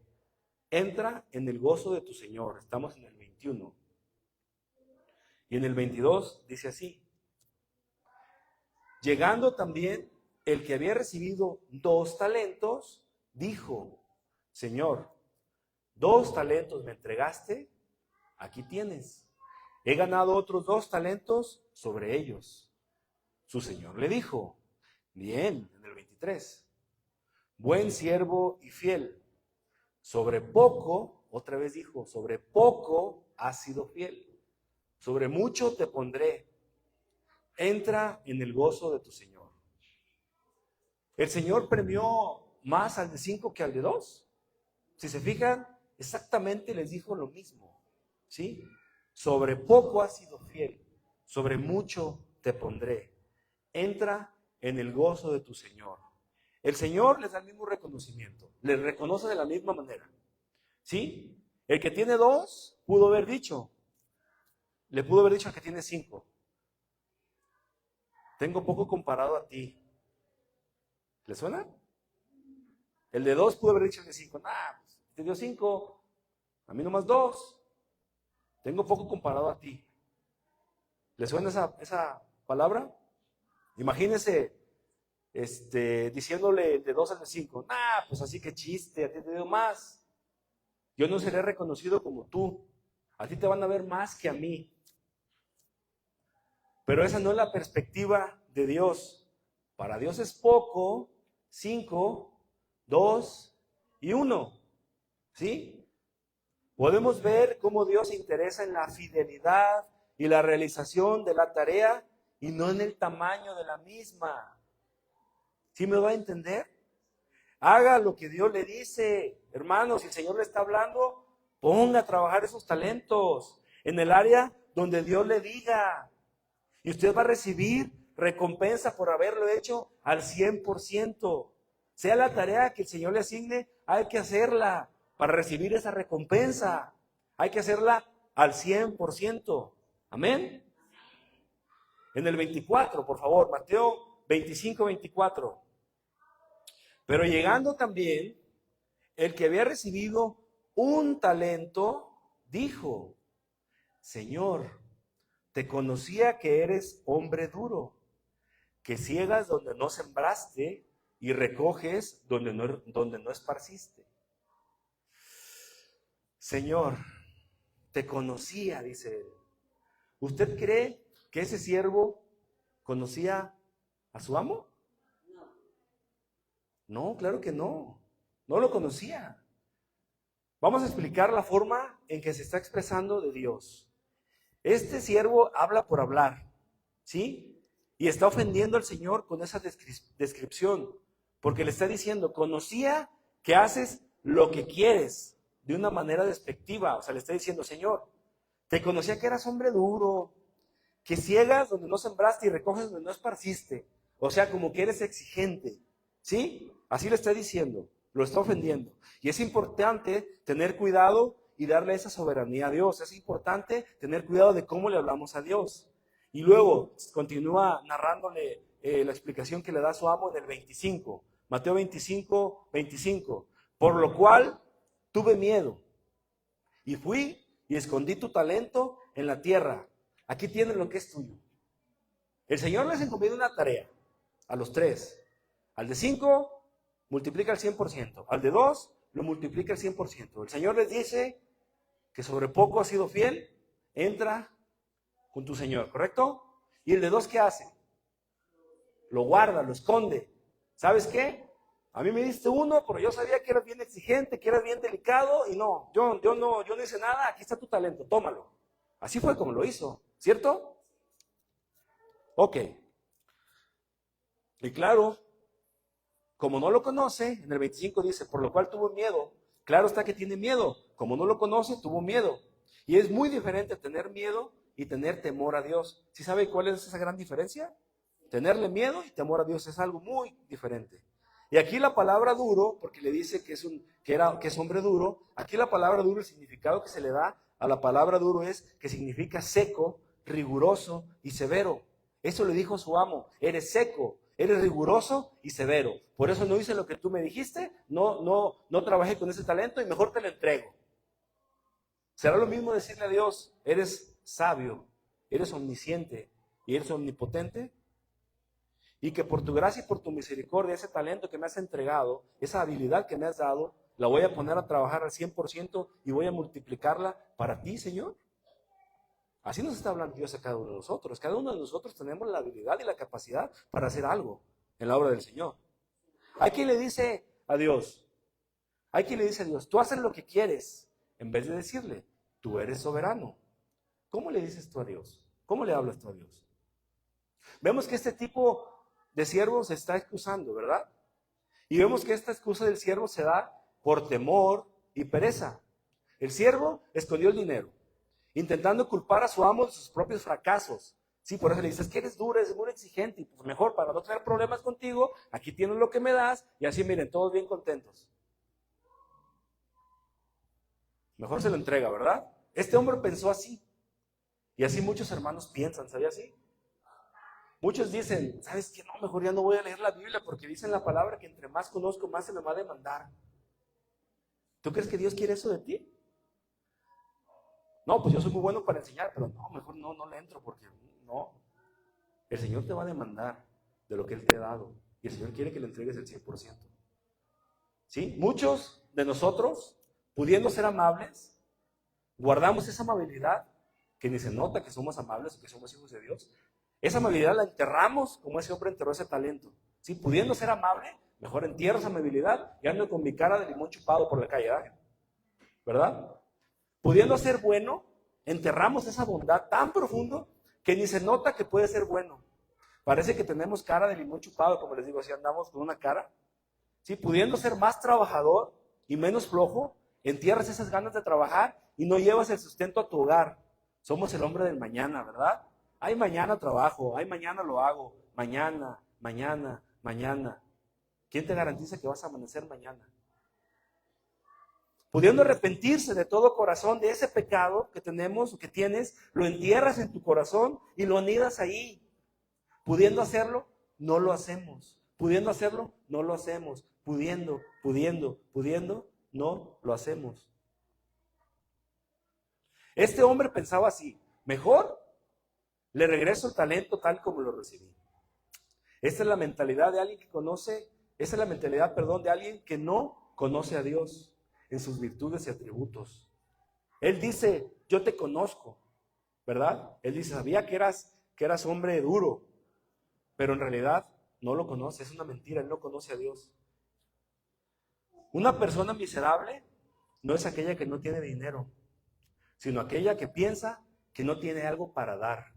entra en el gozo de tu señor. Estamos en el 21. Y en el 22 dice así: llegando también el que había recibido 2 talentos, dijo: Señor, 2 talentos me entregaste, aquí tienes, he ganado otros 2 talentos sobre ellos. Su señor le dijo: bien, en el 23, buen siervo y fiel, sobre poco, otra vez dijo, sobre poco has sido fiel, sobre mucho te pondré, entra en el gozo de tu señor. El Señor premió más al de 5 que al de 2. Si se fijan, exactamente les dijo lo mismo, ¿sí? Sobre poco has sido fiel, sobre mucho te pondré, entra en el gozo de tu Señor. El Señor les da el mismo reconocimiento, les reconoce de la misma manera, ¿sí? El que tiene 2 le pudo haber dicho al que tiene 5, tengo poco comparado a ti. ¿Le suena? El de 2 pudo haber dicho al de 5, pues, te dio 5, a mí nomás 2. Tengo poco comparado a ti. ¿Le suena esa palabra? Imagínese diciéndole de 2 al de 5. Pues así que chiste, a ti te dio más. Yo no seré reconocido como tú. A ti te van a ver más que a mí. Pero esa no es la perspectiva de Dios. Para Dios es poco, 5, 2 y 1. ¿Sí? Podemos ver cómo Dios se interesa en la fidelidad y la realización de la tarea y no en el tamaño de la misma. ¿Sí me va a entender? Haga lo que Dios le dice. Hermanos, si el Señor le está hablando, ponga a trabajar esos talentos en el área donde Dios le diga. Y usted va a recibir recompensa por haberlo hecho al 100%. Sea la tarea que el Señor le asigne, hay que hacerla para recibir esa recompensa. Hay que hacerla al 100%. Amén. En el 24, por favor, Mateo 25, 24. Pero llegando también, el que había recibido un talento, dijo: Señor, te conocía que eres hombre duro, que ciegas donde no sembraste y recoges donde no esparciste. Señor, te conocía, dice él. ¿Usted cree que ese siervo conocía a su amo? No, claro que no. No lo conocía. Vamos a explicar la forma en que se está expresando de Dios. Este siervo habla por hablar, ¿sí? Y está ofendiendo al Señor con esa descripción, porque le está diciendo: conocía que haces lo que quieres, de una manera despectiva. O sea, le está diciendo: Señor, te conocía que eras hombre duro, que ciegas donde no sembraste y recoges donde no esparciste. O sea, como que eres exigente, ¿sí? Así le está diciendo, lo está ofendiendo. Y es importante tener cuidado y darle esa soberanía a Dios. Es importante tener cuidado de cómo le hablamos a Dios. Y luego continúa narrándole la explicación que le da su amo en el 25. Mateo 25, 25. Por lo cual tuve miedo y fui y escondí tu talento en la tierra. Aquí tienes lo que es tuyo. El Señor les encomendó una tarea a los 3. Al de 5 multiplica el 100%. Al de 2 lo multiplica el 100%. El Señor les dice que sobre poco has sido fiel, entra con tu Señor, ¿correcto? Y el de 2, ¿qué hace? Lo guarda, lo esconde. ¿Sabes qué? A mí me diste 1, pero yo sabía que eras bien exigente, que eras bien delicado, y no, yo no hice nada. Aquí está tu talento, tómalo. Así fue como lo hizo, ¿cierto? Ok. Y claro, como no lo conoce, en el 25 dice: por lo cual tuvo miedo. Claro está que tiene miedo. Como no lo conoce, tuvo miedo. Y es muy diferente tener miedo y tener temor a Dios. ¿Sí sabe cuál es esa gran diferencia? Tenerle miedo y temor a Dios es algo muy diferente. Y aquí la palabra duro, porque le dice que es hombre duro, aquí la palabra duro, el significado que se le da a la palabra duro es que significa seco, riguroso y severo. Eso le dijo su amo: eres seco, eres riguroso y severo. Por eso no hice lo que tú me dijiste, no trabajé con ese talento y mejor te lo entrego. ¿Será lo mismo decirle a Dios: eres sabio, eres omnisciente y eres omnipotente? Y que por tu gracia y por tu misericordia, ese talento que me has entregado, esa habilidad que me has dado, la voy a poner a trabajar al 100% y voy a multiplicarla para ti, Señor. Así nos está hablando Dios a cada uno de nosotros. Cada uno de nosotros tenemos la habilidad y la capacidad para hacer algo en la obra del Señor. Hay quien le dice a Dios, tú haces lo que quieres, en vez de decirle: tú eres soberano. ¿Cómo le dices tú a Dios? ¿Cómo le hablas tú a Dios? Vemos que este tipo de siervo se está excusando, ¿verdad? Y vemos que esta excusa del siervo se da por temor y pereza. El siervo escondió el dinero, intentando culpar a su amo de sus propios fracasos. Sí, por eso le dices que eres duro, eres muy exigente, y pues mejor, para no tener problemas contigo, aquí tienes lo que me das, y así miren, todos bien contentos. Mejor se lo entrega, ¿verdad? Este hombre pensó así, y así muchos hermanos piensan, ¿sabía así? Muchos dicen: ¿sabes qué? No, mejor ya no voy a leer la Biblia, porque dicen la palabra que entre más conozco, más se me va a demandar. ¿Tú crees que Dios quiere eso de ti? No, pues yo soy muy bueno para enseñar, pero no, mejor no le entro porque no. El Señor te va a demandar de lo que Él te ha dado y el Señor quiere que le entregues el 100%. ¿Sí? Muchos de nosotros, pudiendo ser amables, guardamos esa amabilidad que ni se nota que somos amables o que somos hijos de Dios. Esa amabilidad la enterramos como ese hombre enterró ese talento. ¿Sí? Pudiendo ser amable, mejor entierro esa amabilidad y ando con mi cara de limón chupado por la calle, ¿verdad? Pudiendo ser bueno, enterramos esa bondad tan profundo que ni se nota que puede ser bueno. Parece que tenemos cara de limón chupado, como les digo, si andamos con una cara. ¿Sí? Pudiendo ser más trabajador y menos flojo, entierras esas ganas de trabajar y no llevas el sustento a tu hogar. Somos el hombre del mañana, ¿verdad? Ay, mañana trabajo, ay, mañana lo hago, mañana, mañana, mañana. ¿Quién te garantiza que vas a amanecer mañana? Pudiendo arrepentirse de todo corazón de ese pecado que tenemos o que tienes, lo entierras en tu corazón y lo anidas ahí. Pudiendo hacerlo, no lo hacemos. Pudiendo hacerlo, no lo hacemos. Pudiendo, no lo hacemos. Este hombre pensaba así: mejor le regreso el talento tal como lo recibí. Esta es la mentalidad de alguien que conoce, esa es la mentalidad, de alguien que no conoce a Dios en sus virtudes y atributos. Él dice: yo te conozco, ¿verdad? Él dice: sabía que eras hombre duro, pero en realidad no lo conoce, es una mentira, él no conoce a Dios. Una persona miserable no es aquella que no tiene dinero, sino aquella que piensa que no tiene algo para dar.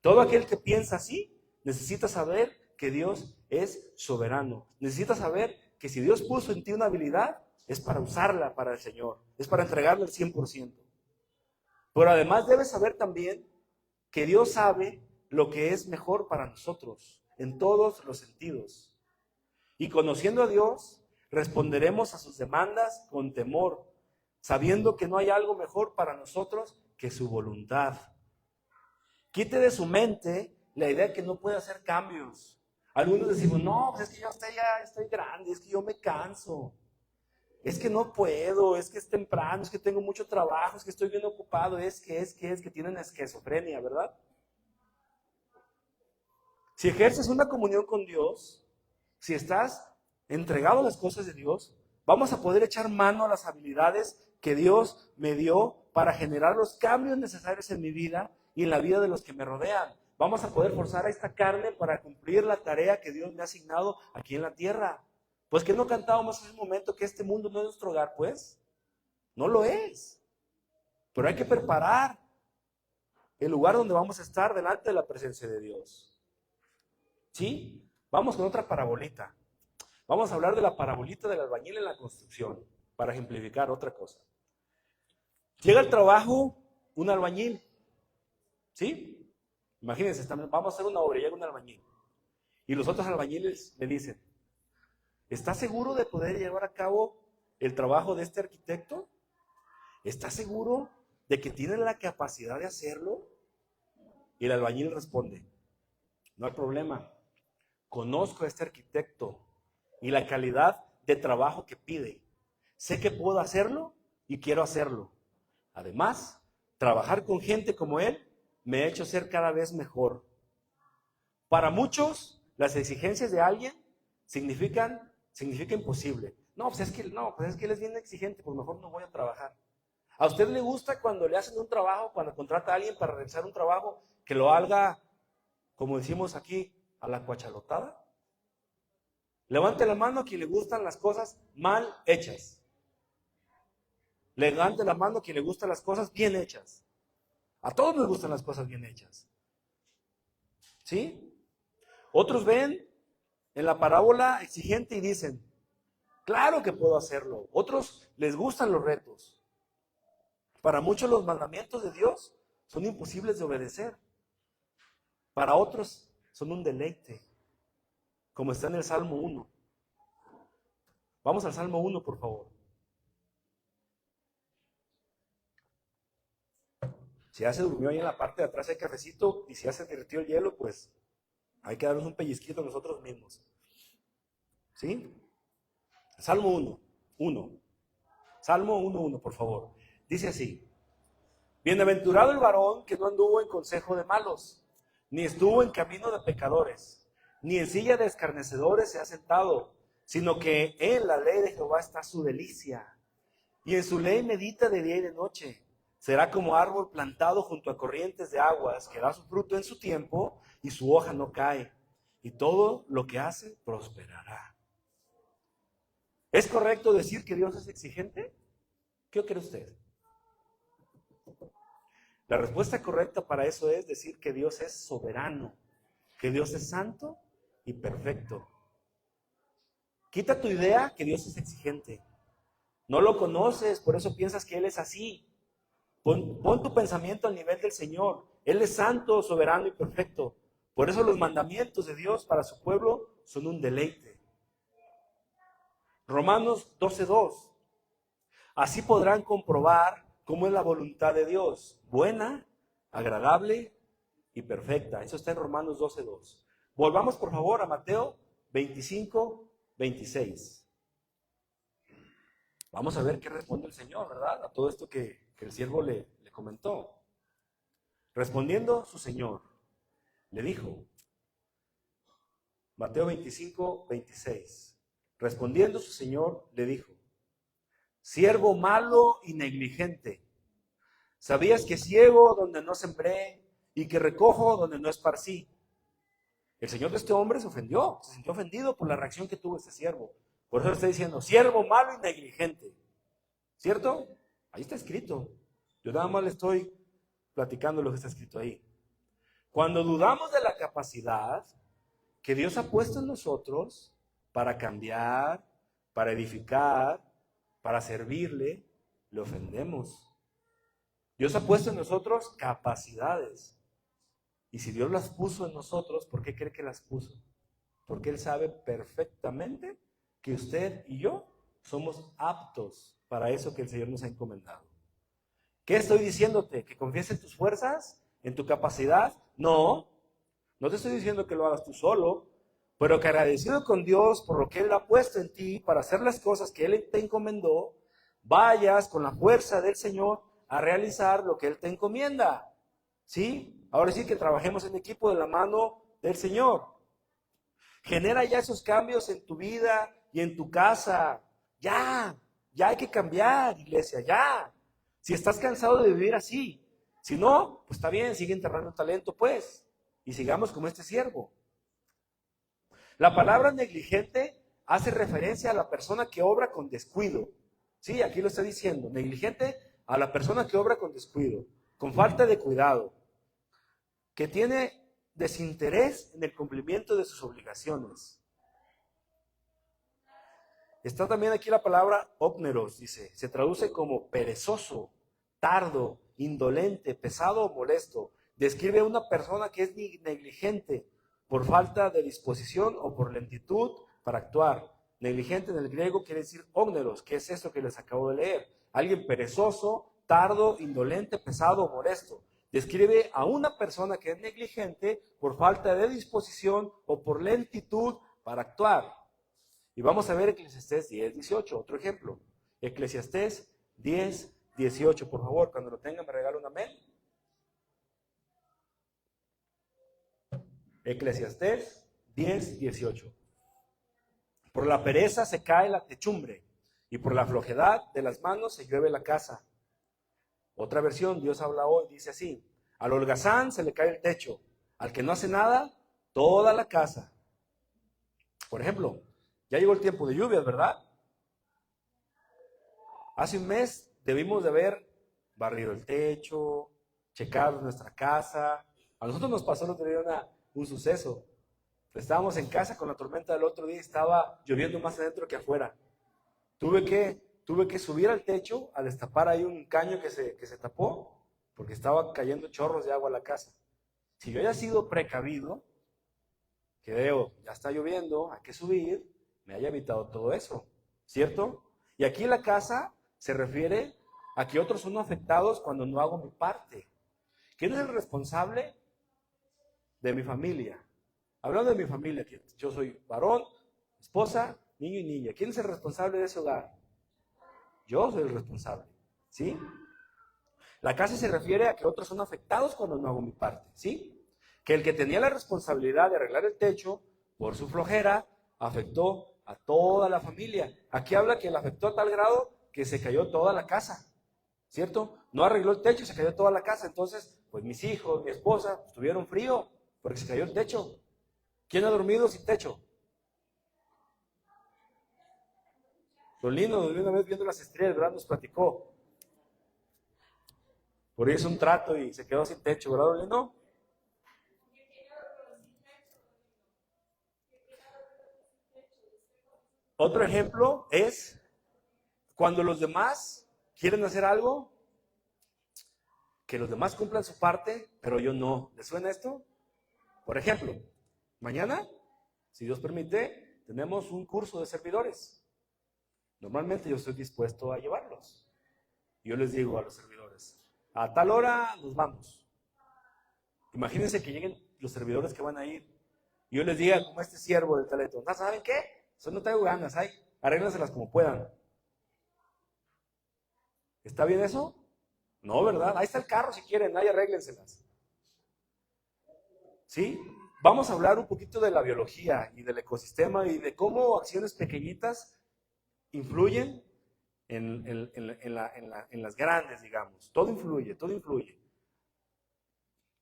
Todo aquel que piensa así necesita saber que Dios es soberano. Necesita saber que si Dios puso en ti una habilidad, es para usarla para el Señor, es para entregarle el 100%. Pero además debes saber también que Dios sabe lo que es mejor para nosotros, en todos los sentidos. Y conociendo a Dios, responderemos a sus demandas con temor, sabiendo que no hay algo mejor para nosotros que su voluntad. Quite de su mente la idea de que no puede hacer cambios. Algunos decimos: no, pues es que yo ya estoy grande, es que yo me canso, es que no puedo, es que es temprano, es que tengo mucho trabajo, es que estoy bien ocupado, es que tienen esquizofrenia, ¿verdad? Si ejerces una comunión con Dios, si estás entregado a las cosas de Dios, vamos a poder echar mano a las habilidades que Dios me dio para generar los cambios necesarios en mi vida y en la vida de los que me rodean. Vamos a poder forzar a esta carne para cumplir la tarea que Dios me ha asignado aquí en la tierra. Pues que no cantábamos en un momento que este mundo no es nuestro hogar, pues no lo es. Pero hay que preparar el lugar donde vamos a estar delante de la presencia de Dios. ¿Sí? Vamos con otra parabolita. Vamos a hablar de la parabolita del albañil en la construcción, para ejemplificar otra cosa. Llega al trabajo un albañil, ¿sí? Imagínense, vamos a hacer una obra, llega un albañil. Y los otros albañiles le dicen: ¿estás seguro de poder llevar a cabo el trabajo de este arquitecto? ¿Estás seguro de que tiene la capacidad de hacerlo? Y el albañil responde: no hay problema, conozco a este arquitecto y la calidad de trabajo que pide. Sé que puedo hacerlo y quiero hacerlo. Además, trabajar con gente como él me ha hecho ser cada vez mejor. Para muchos, las exigencias de alguien significa imposible. No, pues es que él es bien exigente, pues mejor no voy a trabajar. ¿A usted le gusta cuando le hacen un trabajo, cuando contrata a alguien para realizar un trabajo, que lo haga, como decimos aquí, a la cuachalotada? Levante la mano a quien le gustan las cosas mal hechas. Levante la mano a quien le gustan las cosas bien hechas. A todos les gustan las cosas bien hechas. ¿Sí? Otros ven en la parábola exigente y dicen: claro que puedo hacerlo. Otros les gustan los retos. Para muchos los mandamientos de Dios son imposibles de obedecer. Para otros son un deleite, como está en el Salmo 1. Vamos al Salmo 1, por favor. Si ya se durmió ahí en la parte de atrás hay cafecito, y si ya se derritió el hielo, pues hay que darnos un pellizquito nosotros mismos. ¿Sí? Salmo 1. Salmo 1:1, por favor. Dice así: Bienaventurado el varón que no anduvo en consejo de malos, ni estuvo en camino de pecadores, ni en silla de escarnecedores se ha sentado, sino que en la ley de Jehová está su delicia, y en su ley medita de día y de noche. Será como árbol plantado junto a corrientes de aguas, que da su fruto en su tiempo, y su hoja no cae, y todo lo que hace prosperará. ¿Es correcto decir que Dios es exigente? ¿Qué cree usted? La respuesta correcta para eso es decir que Dios es soberano, que Dios es santo y perfecto. Quita tu idea que Dios es exigente. No lo conoces, por eso piensas que Él es así. Pon tu pensamiento al nivel del Señor. Él es santo, soberano y perfecto. Por eso los mandamientos de Dios para su pueblo son un deleite. Romanos 12:2. Así podrán comprobar cómo es la voluntad de Dios, buena, agradable y perfecta. Eso está en Romanos 12:2. Volvamos por favor a Mateo 25:26. Vamos a ver qué responde el Señor, ¿verdad? A todo esto que el siervo le comentó. Respondiendo su Señor, le dijo, Mateo 25:26. Respondiendo su Señor, le dijo, siervo malo y negligente, ¿sabías que ciego donde no sembré y que recojo donde no esparcí? El Señor de este hombre se ofendió, se sintió ofendido por la reacción que tuvo este siervo. Por eso le está diciendo, siervo malo y negligente. ¿Cierto? Ahí está escrito. Yo nada más le estoy platicando lo que está escrito ahí. Cuando dudamos de la capacidad que Dios ha puesto en nosotros para cambiar, para edificar, para servirle, le ofendemos. Dios ha puesto en nosotros capacidades. Y si Dios las puso en nosotros, ¿por qué cree que las puso? Porque Él sabe perfectamente que usted y yo somos aptos para eso que el Señor nos ha encomendado. ¿Qué estoy diciéndote? ¿Que confíes en tus fuerzas? ¿En tu capacidad? No, no te estoy diciendo que lo hagas tú solo, pero que agradecido con Dios por lo que Él ha puesto en ti para hacer las cosas que Él te encomendó, vayas con la fuerza del Señor a realizar lo que Él te encomienda. ¿Sí? Ahora sí que trabajemos en equipo de la mano del Señor. Genera ya esos cambios en tu vida y en tu casa. Ya hay que cambiar, iglesia, ya. Si estás cansado de vivir así, si no, pues está bien, sigue enterrando talento, pues. Y sigamos como este siervo. La palabra negligente hace referencia a la persona que obra con descuido. Sí, aquí lo está diciendo. Negligente a la persona que obra con descuido, con falta de cuidado, que tiene desinterés en el cumplimiento de sus obligaciones. Está también aquí la palabra ópneros, dice, se traduce como perezoso, tardo, indolente, pesado o molesto. Describe a una persona que es negligente por falta de disposición o por lentitud para actuar. Negligente en el griego quiere decir ópneros, que es esto que les acabo de leer. Alguien perezoso, tardo, indolente, pesado o molesto. Describe a una persona que es negligente por falta de disposición o por lentitud para actuar. Y vamos a ver Eclesiastés 10:18, otro ejemplo. Eclesiastés 10:18, por favor, cuando lo tengan me regala un amén. Eclesiastés 10:18. Por la pereza se cae la techumbre, y por la flojedad de las manos se llueve la casa. Otra versión, Dios habla hoy, dice así: al holgazán se le cae el techo, al que no hace nada, toda la casa. Por ejemplo, ya llegó el tiempo de lluvias, ¿verdad? Hace un mes debimos de haber barrido el techo, checado nuestra casa. A nosotros nos pasó el otro día un suceso. Estábamos en casa con la tormenta del otro día y estaba lloviendo más adentro que afuera. Tuve que subir al techo a destapar ahí un caño que se tapó porque estaba cayendo chorros de agua a la casa. Si yo haya sido precavido, que veo, ya está lloviendo, hay que subir, me haya evitado todo eso, ¿cierto? Y aquí en la casa se refiere a que otros son afectados cuando no hago mi parte. ¿Quién es el responsable de mi familia? Hablando de mi familia, yo soy varón, esposa, niño y niña. ¿Quién es el responsable de ese hogar? Yo soy el responsable, ¿sí? La casa se refiere a que otros son afectados cuando no hago mi parte, ¿sí? Que el que tenía la responsabilidad de arreglar el techo, por su flojera, afectó a toda la familia. Aquí habla que le afectó a tal grado que se cayó toda la casa, ¿cierto? No arregló el techo y se cayó toda la casa. Entonces, pues mis hijos, mi esposa, pues, tuvieron frío porque se cayó el techo. ¿Quién ha dormido sin techo? Don Lino nos vio una vez viendo las estrellas, ¿verdad? Nos platicó. Por ahí hizo un trato y se quedó sin techo, ¿verdad, Don Lino? Otro ejemplo es cuando los demás quieren hacer algo, que los demás cumplan su parte, pero yo no. ¿Les suena esto? Por ejemplo, mañana, si Dios permite, tenemos un curso de servidores. Normalmente yo estoy dispuesto a llevarlos. Yo les digo a los servidores, a tal hora nos vamos. Imagínense que lleguen los servidores que van a ir. Y yo les diga, como este siervo del Teletón, ¿saben qué? Eso no tengo ganas, arréglenselas como puedan. ¿Está bien eso? No, ¿verdad? Ahí está el carro si quieren, ahí arréglenselas. ¿Sí? Vamos a hablar un poquito de la biología y del ecosistema y de cómo acciones pequeñitas influyen en las grandes, digamos. Todo influye, todo influye.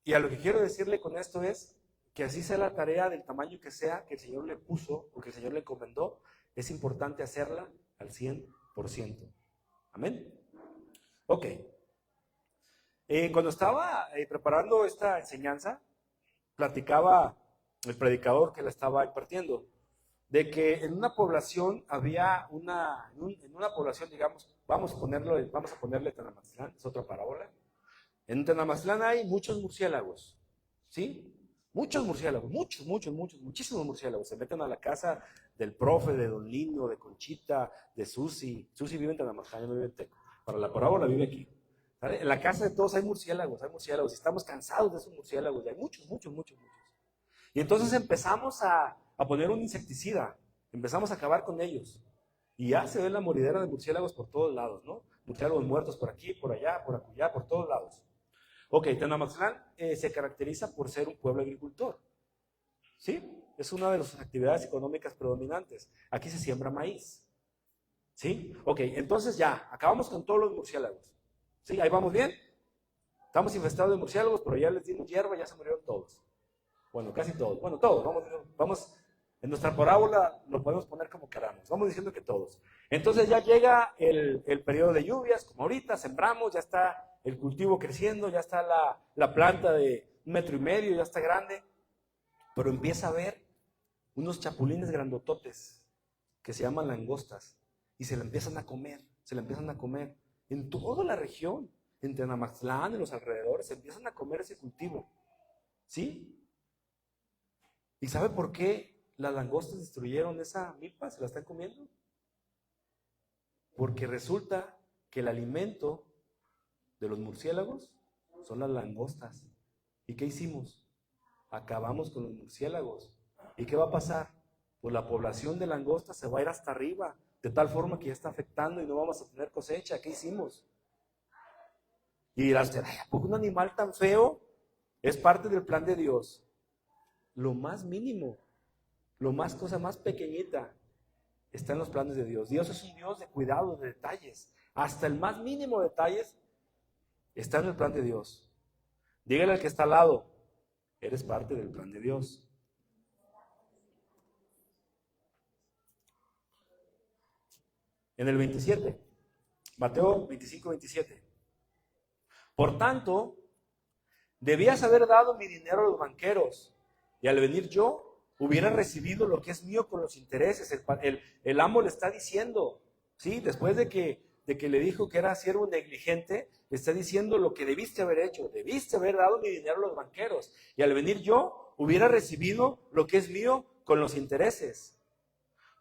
Y a lo que quiero decirle con esto es que así sea la tarea del tamaño que sea, que el Señor le puso o que el Señor le encomendó, es importante hacerla al 100%. Amén. Ok. Cuando estaba preparando esta enseñanza, platicaba el predicador que la estaba impartiendo, de que en una población había en una población, digamos, vamos a ponerle Tenamaxtlán, es otra parábola. En Tenamaxtlán hay muchos murciélagos, ¿sí? Muchos murciélagos, muchísimos murciélagos. Se meten a la casa del profe, de Don Lino, de Conchita, de Susi. Susi vive en Tenamaxtlán, no vive en Teco. Para la parábola vive aquí. ¿Vale? En la casa de todos hay murciélagos. Y estamos cansados de esos murciélagos. Y hay muchos. Y entonces empezamos a poner un insecticida. Empezamos a acabar con ellos. Y ya se ve la moridera de murciélagos por todos lados, ¿no? Murciélagos muertos por aquí, por allá, por acullá, por todos lados. Ok, Tenamaxtlán se caracteriza por ser un pueblo agricultor. ¿Sí? Es una de las actividades económicas predominantes. Aquí se siembra maíz. ¿Sí? Ok, entonces ya, acabamos con todos los murciélagos. ¿Sí? Ahí vamos bien. Estamos infestados de murciélagos, pero ya les dimos hierba, ya se murieron todos. Bueno, casi todos. Bueno, todos. Vamos, en nuestra parábola lo podemos poner como queramos. Vamos diciendo que todos. Entonces ya llega el periodo de lluvias, como ahorita, sembramos, ya está el cultivo creciendo, ya está la planta de 1,5 metros, ya está grande. Pero empieza a haber unos chapulines grandototes que se llaman langostas y se la empiezan a comer. En toda la región, en Tenamaxtlán, en los alrededores, se empiezan a comer ese cultivo. ¿Sí? ¿Y sabe por qué las langostas destruyeron esa milpa? ¿Se la están comiendo? Porque resulta que el alimento de los murciélagos son las langostas. ¿Y qué hicimos? Acabamos con los murciélagos. ¿Y qué va a pasar? Pues la población de langostas se va a ir hasta arriba, de tal forma que ya está afectando y no vamos a tener cosecha. ¿Qué hicimos? Y dirás, ¿por qué un animal tan feo es parte del plan de Dios? Lo más mínimo, cosa más pequeñita está en los planes de Dios. Dios es un Dios de cuidado, de detalles. Hasta el más mínimo detalles está en el plan de Dios. Dígale al que está al lado, eres parte del plan de Dios. En el 27, Mateo 25, 27. Por tanto, debías haber dado mi dinero a los banqueros, y al venir yo, hubiera recibido lo que es mío con los intereses. El amo le está diciendo, ¿sí? Después de que le dijo que era siervo negligente, le está diciendo lo que debiste haber hecho. Debiste haber dado mi dinero a los banqueros, y al venir yo, hubiera recibido lo que es mío con los intereses.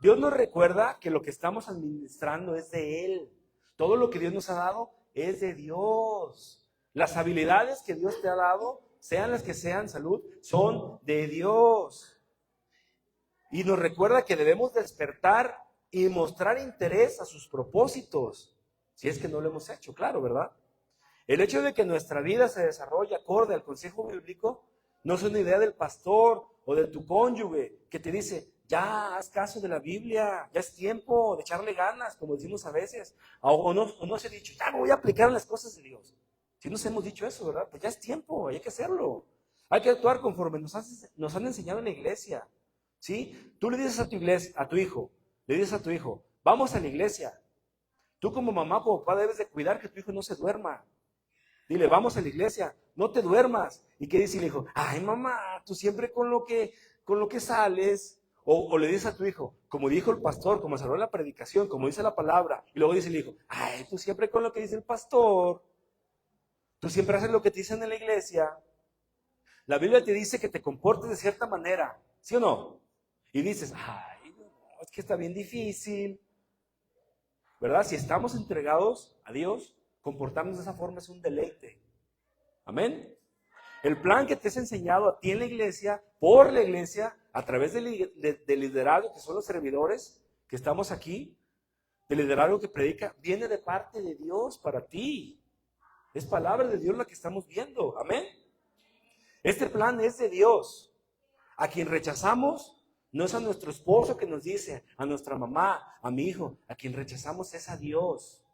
Dios nos recuerda que lo que estamos administrando es de Él. Todo lo que Dios nos ha dado es de Dios. Las habilidades que Dios te ha dado, sean las que sean, salud, son de Dios. Y nos recuerda que debemos despertar y mostrar interés a sus propósitos. Si es que no lo hemos hecho, claro, ¿verdad? El hecho de que nuestra vida se desarrolle acorde al consejo bíblico no es una idea del pastor o de tu cónyuge que te dice, ya haz caso de la Biblia, ya es tiempo de echarle ganas, como decimos a veces. O no se ha dicho, ya me voy a aplicar las cosas de Dios. Si nos hemos dicho eso, ¿verdad? Pues ya es tiempo, hay que hacerlo. Hay que actuar conforme nos han enseñado en la iglesia. ¿Sí? Tú le dices a tu iglesia, a tu hijo, le dices a tu hijo, vamos a la iglesia. Tú como mamá o papá debes de cuidar que tu hijo no se duerma. Dile, vamos a la iglesia, no te duermas. ¿Y qué dice el hijo? Ay, mamá, tú siempre con lo que sales. O le dices a tu hijo, como dijo el pastor, como salió en la predicación, como dice la palabra. Y luego dice el hijo, ay, tú siempre con lo que dice el pastor. Tú siempre haces lo que te dicen en la iglesia. La Biblia te dice que te comportes de cierta manera, ¿sí o no? Y dices, ay, no, es que está bien difícil. ¿Verdad? Si estamos entregados a Dios, comportarnos de esa forma es un deleite. Amén. El plan que te has enseñado a ti en la iglesia, por la iglesia, a través del liderazgo, que son los servidores que estamos aquí, del liderazgo que predica, viene de parte de Dios para ti. Es palabra de Dios la que estamos viendo. Amén. Este plan es de Dios. A quien rechazamos no es a nuestro esposo que nos dice, a nuestra mamá, a mi hijo. A quien rechazamos es a Dios.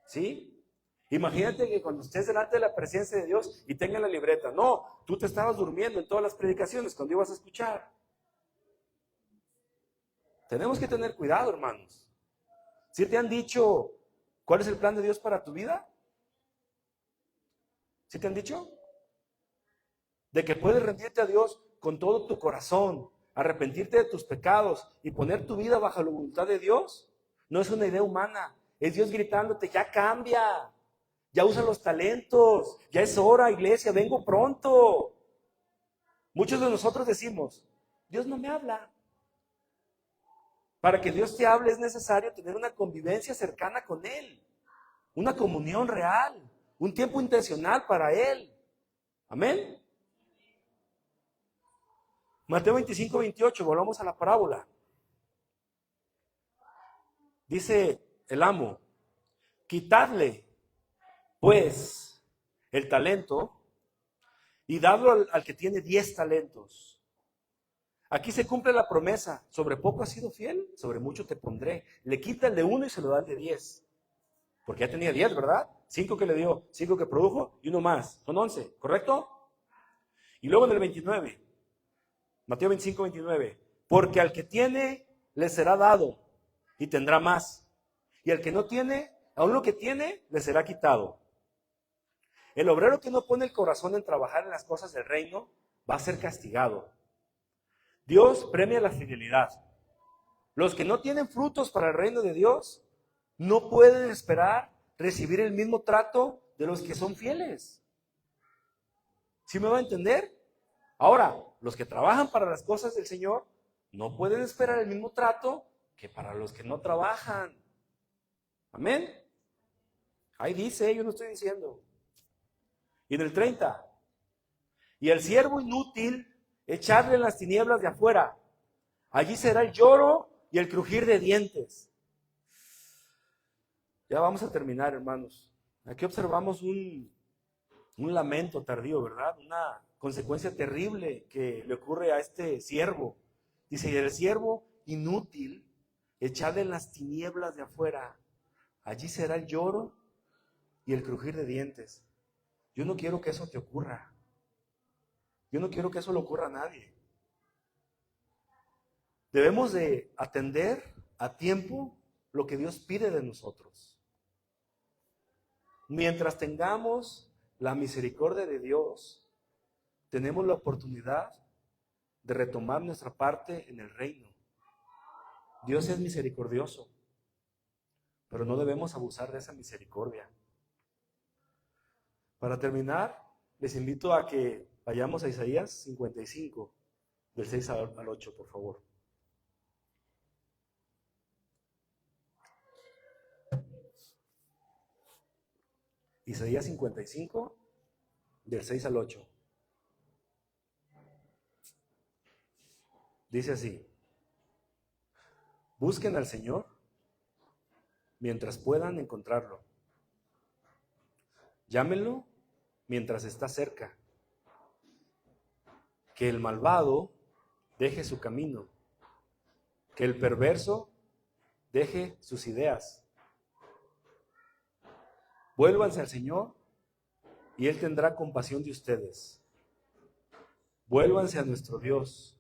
¿Sí? Imagínate que cuando estés delante de la presencia de Dios y tengas la libreta. No, tú te estabas durmiendo en todas las predicaciones cuando ibas a escuchar. Tenemos que tener cuidado, hermanos. ¿Sí te han dicho cuál es el plan de Dios para tu vida? ¿Sí te han dicho? De que puedes rendirte a Dios con todo tu corazón, arrepentirte de tus pecados y poner tu vida bajo la voluntad de Dios. No es una idea humana, es Dios gritándote, ya cambia, ya usa los talentos, ya es hora, iglesia, vengo pronto. Muchos de nosotros decimos, Dios no me habla. Para que Dios te hable es necesario tener una convivencia cercana con Él, una comunión real, un tiempo intencional para Él. Amén. Mateo 25, 28, volvamos a la parábola. Dice el amo, quitadle pues el talento y dadlo al que tiene 10 talentos. Aquí se cumple la promesa, sobre poco has sido fiel, sobre mucho te pondré. Le quita el de 1 y se lo da el de 10. Porque ya tenía 10, ¿verdad? 5 que le dio, 5 que produjo y uno más. Son 11, ¿correcto? Y luego en el 29, Mateo 25, 29. Porque al que tiene, le será dado y tendrá más. Y al que no tiene, aún lo que tiene, le será quitado. El obrero que no pone el corazón en trabajar en las cosas del reino, va a ser castigado. Dios premia la fidelidad. Los que no tienen frutos para el reino de Dios, no pueden esperar recibir el mismo trato de los que son fieles. ¿Sí me va a entender? Ahora, los que trabajan para las cosas del Señor no pueden esperar el mismo trato que para los que no trabajan. Amén. Ahí dice, yo no estoy diciendo. Y en el 30, y el siervo inútil, echarle en las tinieblas de afuera. Allí será el lloro y el crujir de dientes. Ya vamos a terminar, hermanos. Aquí observamos un lamento tardío, ¿verdad? Una consecuencia terrible que le ocurre a este siervo. Dice, y el siervo inútil, echado en las tinieblas de afuera, allí será el lloro y el crujir de dientes. Yo no quiero que eso te ocurra. Yo no quiero que eso le ocurra a nadie. Debemos de atender a tiempo lo que Dios pide de nosotros. Mientras tengamos la misericordia de Dios, tenemos la oportunidad de retomar nuestra parte en el reino. Dios es misericordioso, pero no debemos abusar de esa misericordia. Para terminar, les invito a que vayamos a Isaías 55, del 6 al 8, por favor. Isaías 55, del 6 al 8. Dice así: busquen al Señor mientras puedan encontrarlo. Llámenlo mientras está cerca. Que el malvado deje su camino. Que el perverso deje sus ideas. Vuélvanse al Señor y Él tendrá compasión de ustedes. Vuélvanse a nuestro Dios,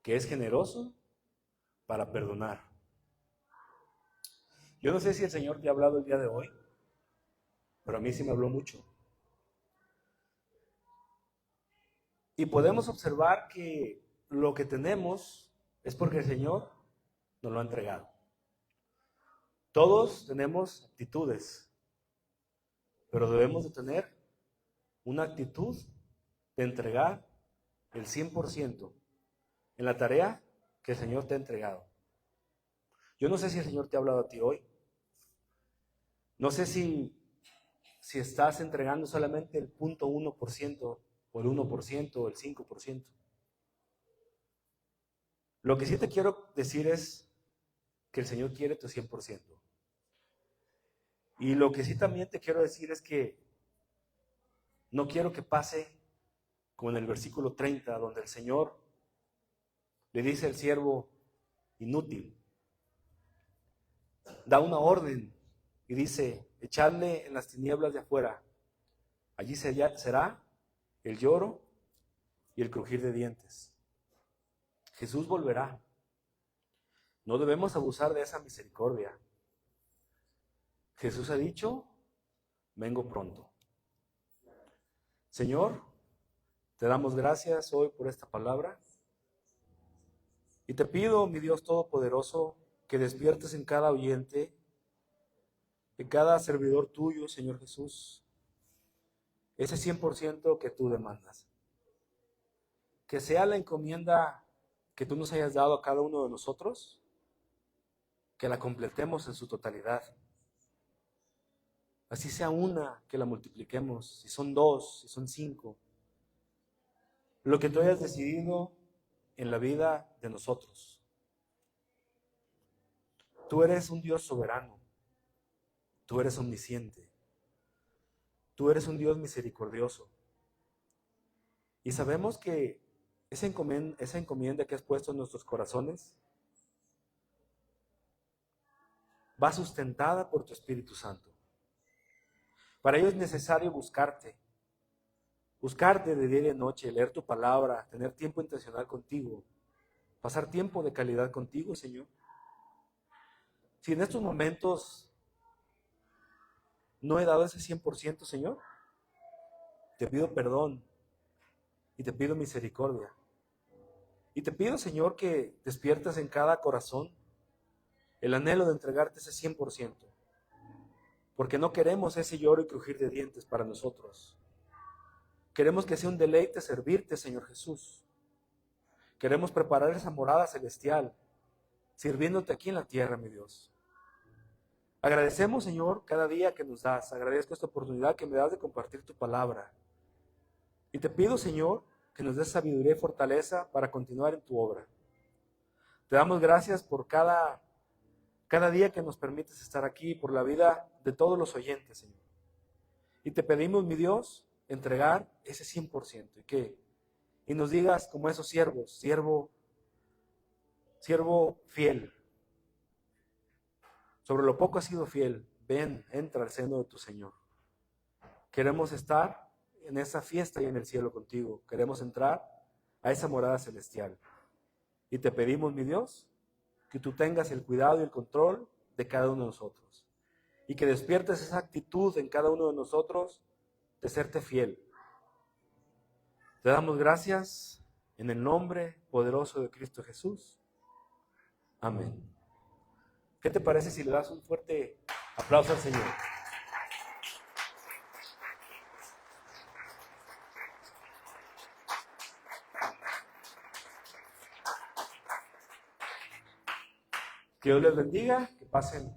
que es generoso para perdonar. Yo no sé si el Señor te ha hablado el día de hoy, pero a mí sí me habló mucho. Y podemos observar que lo que tenemos es porque el Señor nos lo ha entregado. Todos tenemos actitudes, pero debemos de tener una actitud de entregar el 100% en la tarea que el Señor te ha entregado. Yo no sé si el Señor te ha hablado a ti hoy. No sé si estás entregando solamente el 0.1% o el 1% o el 5%. Lo que sí te quiero decir es que el Señor quiere tu 100%. Y lo que sí también te quiero decir es que no quiero que pase como en el versículo 30, donde el Señor le dice al siervo inútil, da una orden y dice, echadle en las tinieblas de afuera. Allí será el lloro y el crujir de dientes. Jesús volverá. No debemos abusar de esa misericordia. Jesús ha dicho, vengo pronto. Señor, te damos gracias hoy por esta palabra. Y te pido, mi Dios Todopoderoso, que despiertes en cada oyente, en cada servidor tuyo, Señor Jesús, ese 100% que tú demandas. Que sea la encomienda que tú nos hayas dado a cada uno de nosotros, que la completemos en su totalidad. Así sea una, que la multipliquemos, si son 2, si son 5. Lo que tú hayas decidido en la vida de nosotros. Tú eres un Dios soberano. Tú eres omnisciente. Tú eres un Dios misericordioso. Y sabemos que esa encomienda que has puesto en nuestros corazones va sustentada por tu Espíritu Santo. Para ello es necesario buscarte de día y de noche, leer tu palabra, tener tiempo intencional contigo, pasar tiempo de calidad contigo, Señor. Si en estos momentos no he dado ese 100%, Señor, te pido perdón y te pido misericordia. Y te pido, Señor, que despiertes en cada corazón el anhelo de entregarte ese 100%, porque no queremos ese lloro y crujir de dientes para nosotros. Queremos que sea un deleite servirte, Señor Jesús. Queremos preparar esa morada celestial, sirviéndote aquí en la tierra, mi Dios. Agradecemos, Señor, cada día que nos das. Agradezco esta oportunidad que me das de compartir tu palabra. Y te pido, Señor, que nos des sabiduría y fortaleza para continuar en tu obra. Te damos gracias por cada día que nos permites estar aquí, por la vida de todos los oyentes, Señor. Y te pedimos, mi Dios, entregar ese 100%. Y nos digas como esos siervos, siervo fiel. Sobre lo poco has sido fiel, ven, entra al seno de tu Señor. Queremos estar en esa fiesta y en el cielo contigo. Queremos entrar a esa morada celestial. Y te pedimos, mi Dios, que tú tengas el cuidado y el control de cada uno de nosotros. Y que despiertes esa actitud en cada uno de nosotros de serte fiel. Te damos gracias en el nombre poderoso de Cristo Jesús. Amén. ¿Qué te parece si le das un fuerte aplauso al Señor? Que Dios les bendiga, que pasen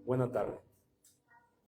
buena tarde.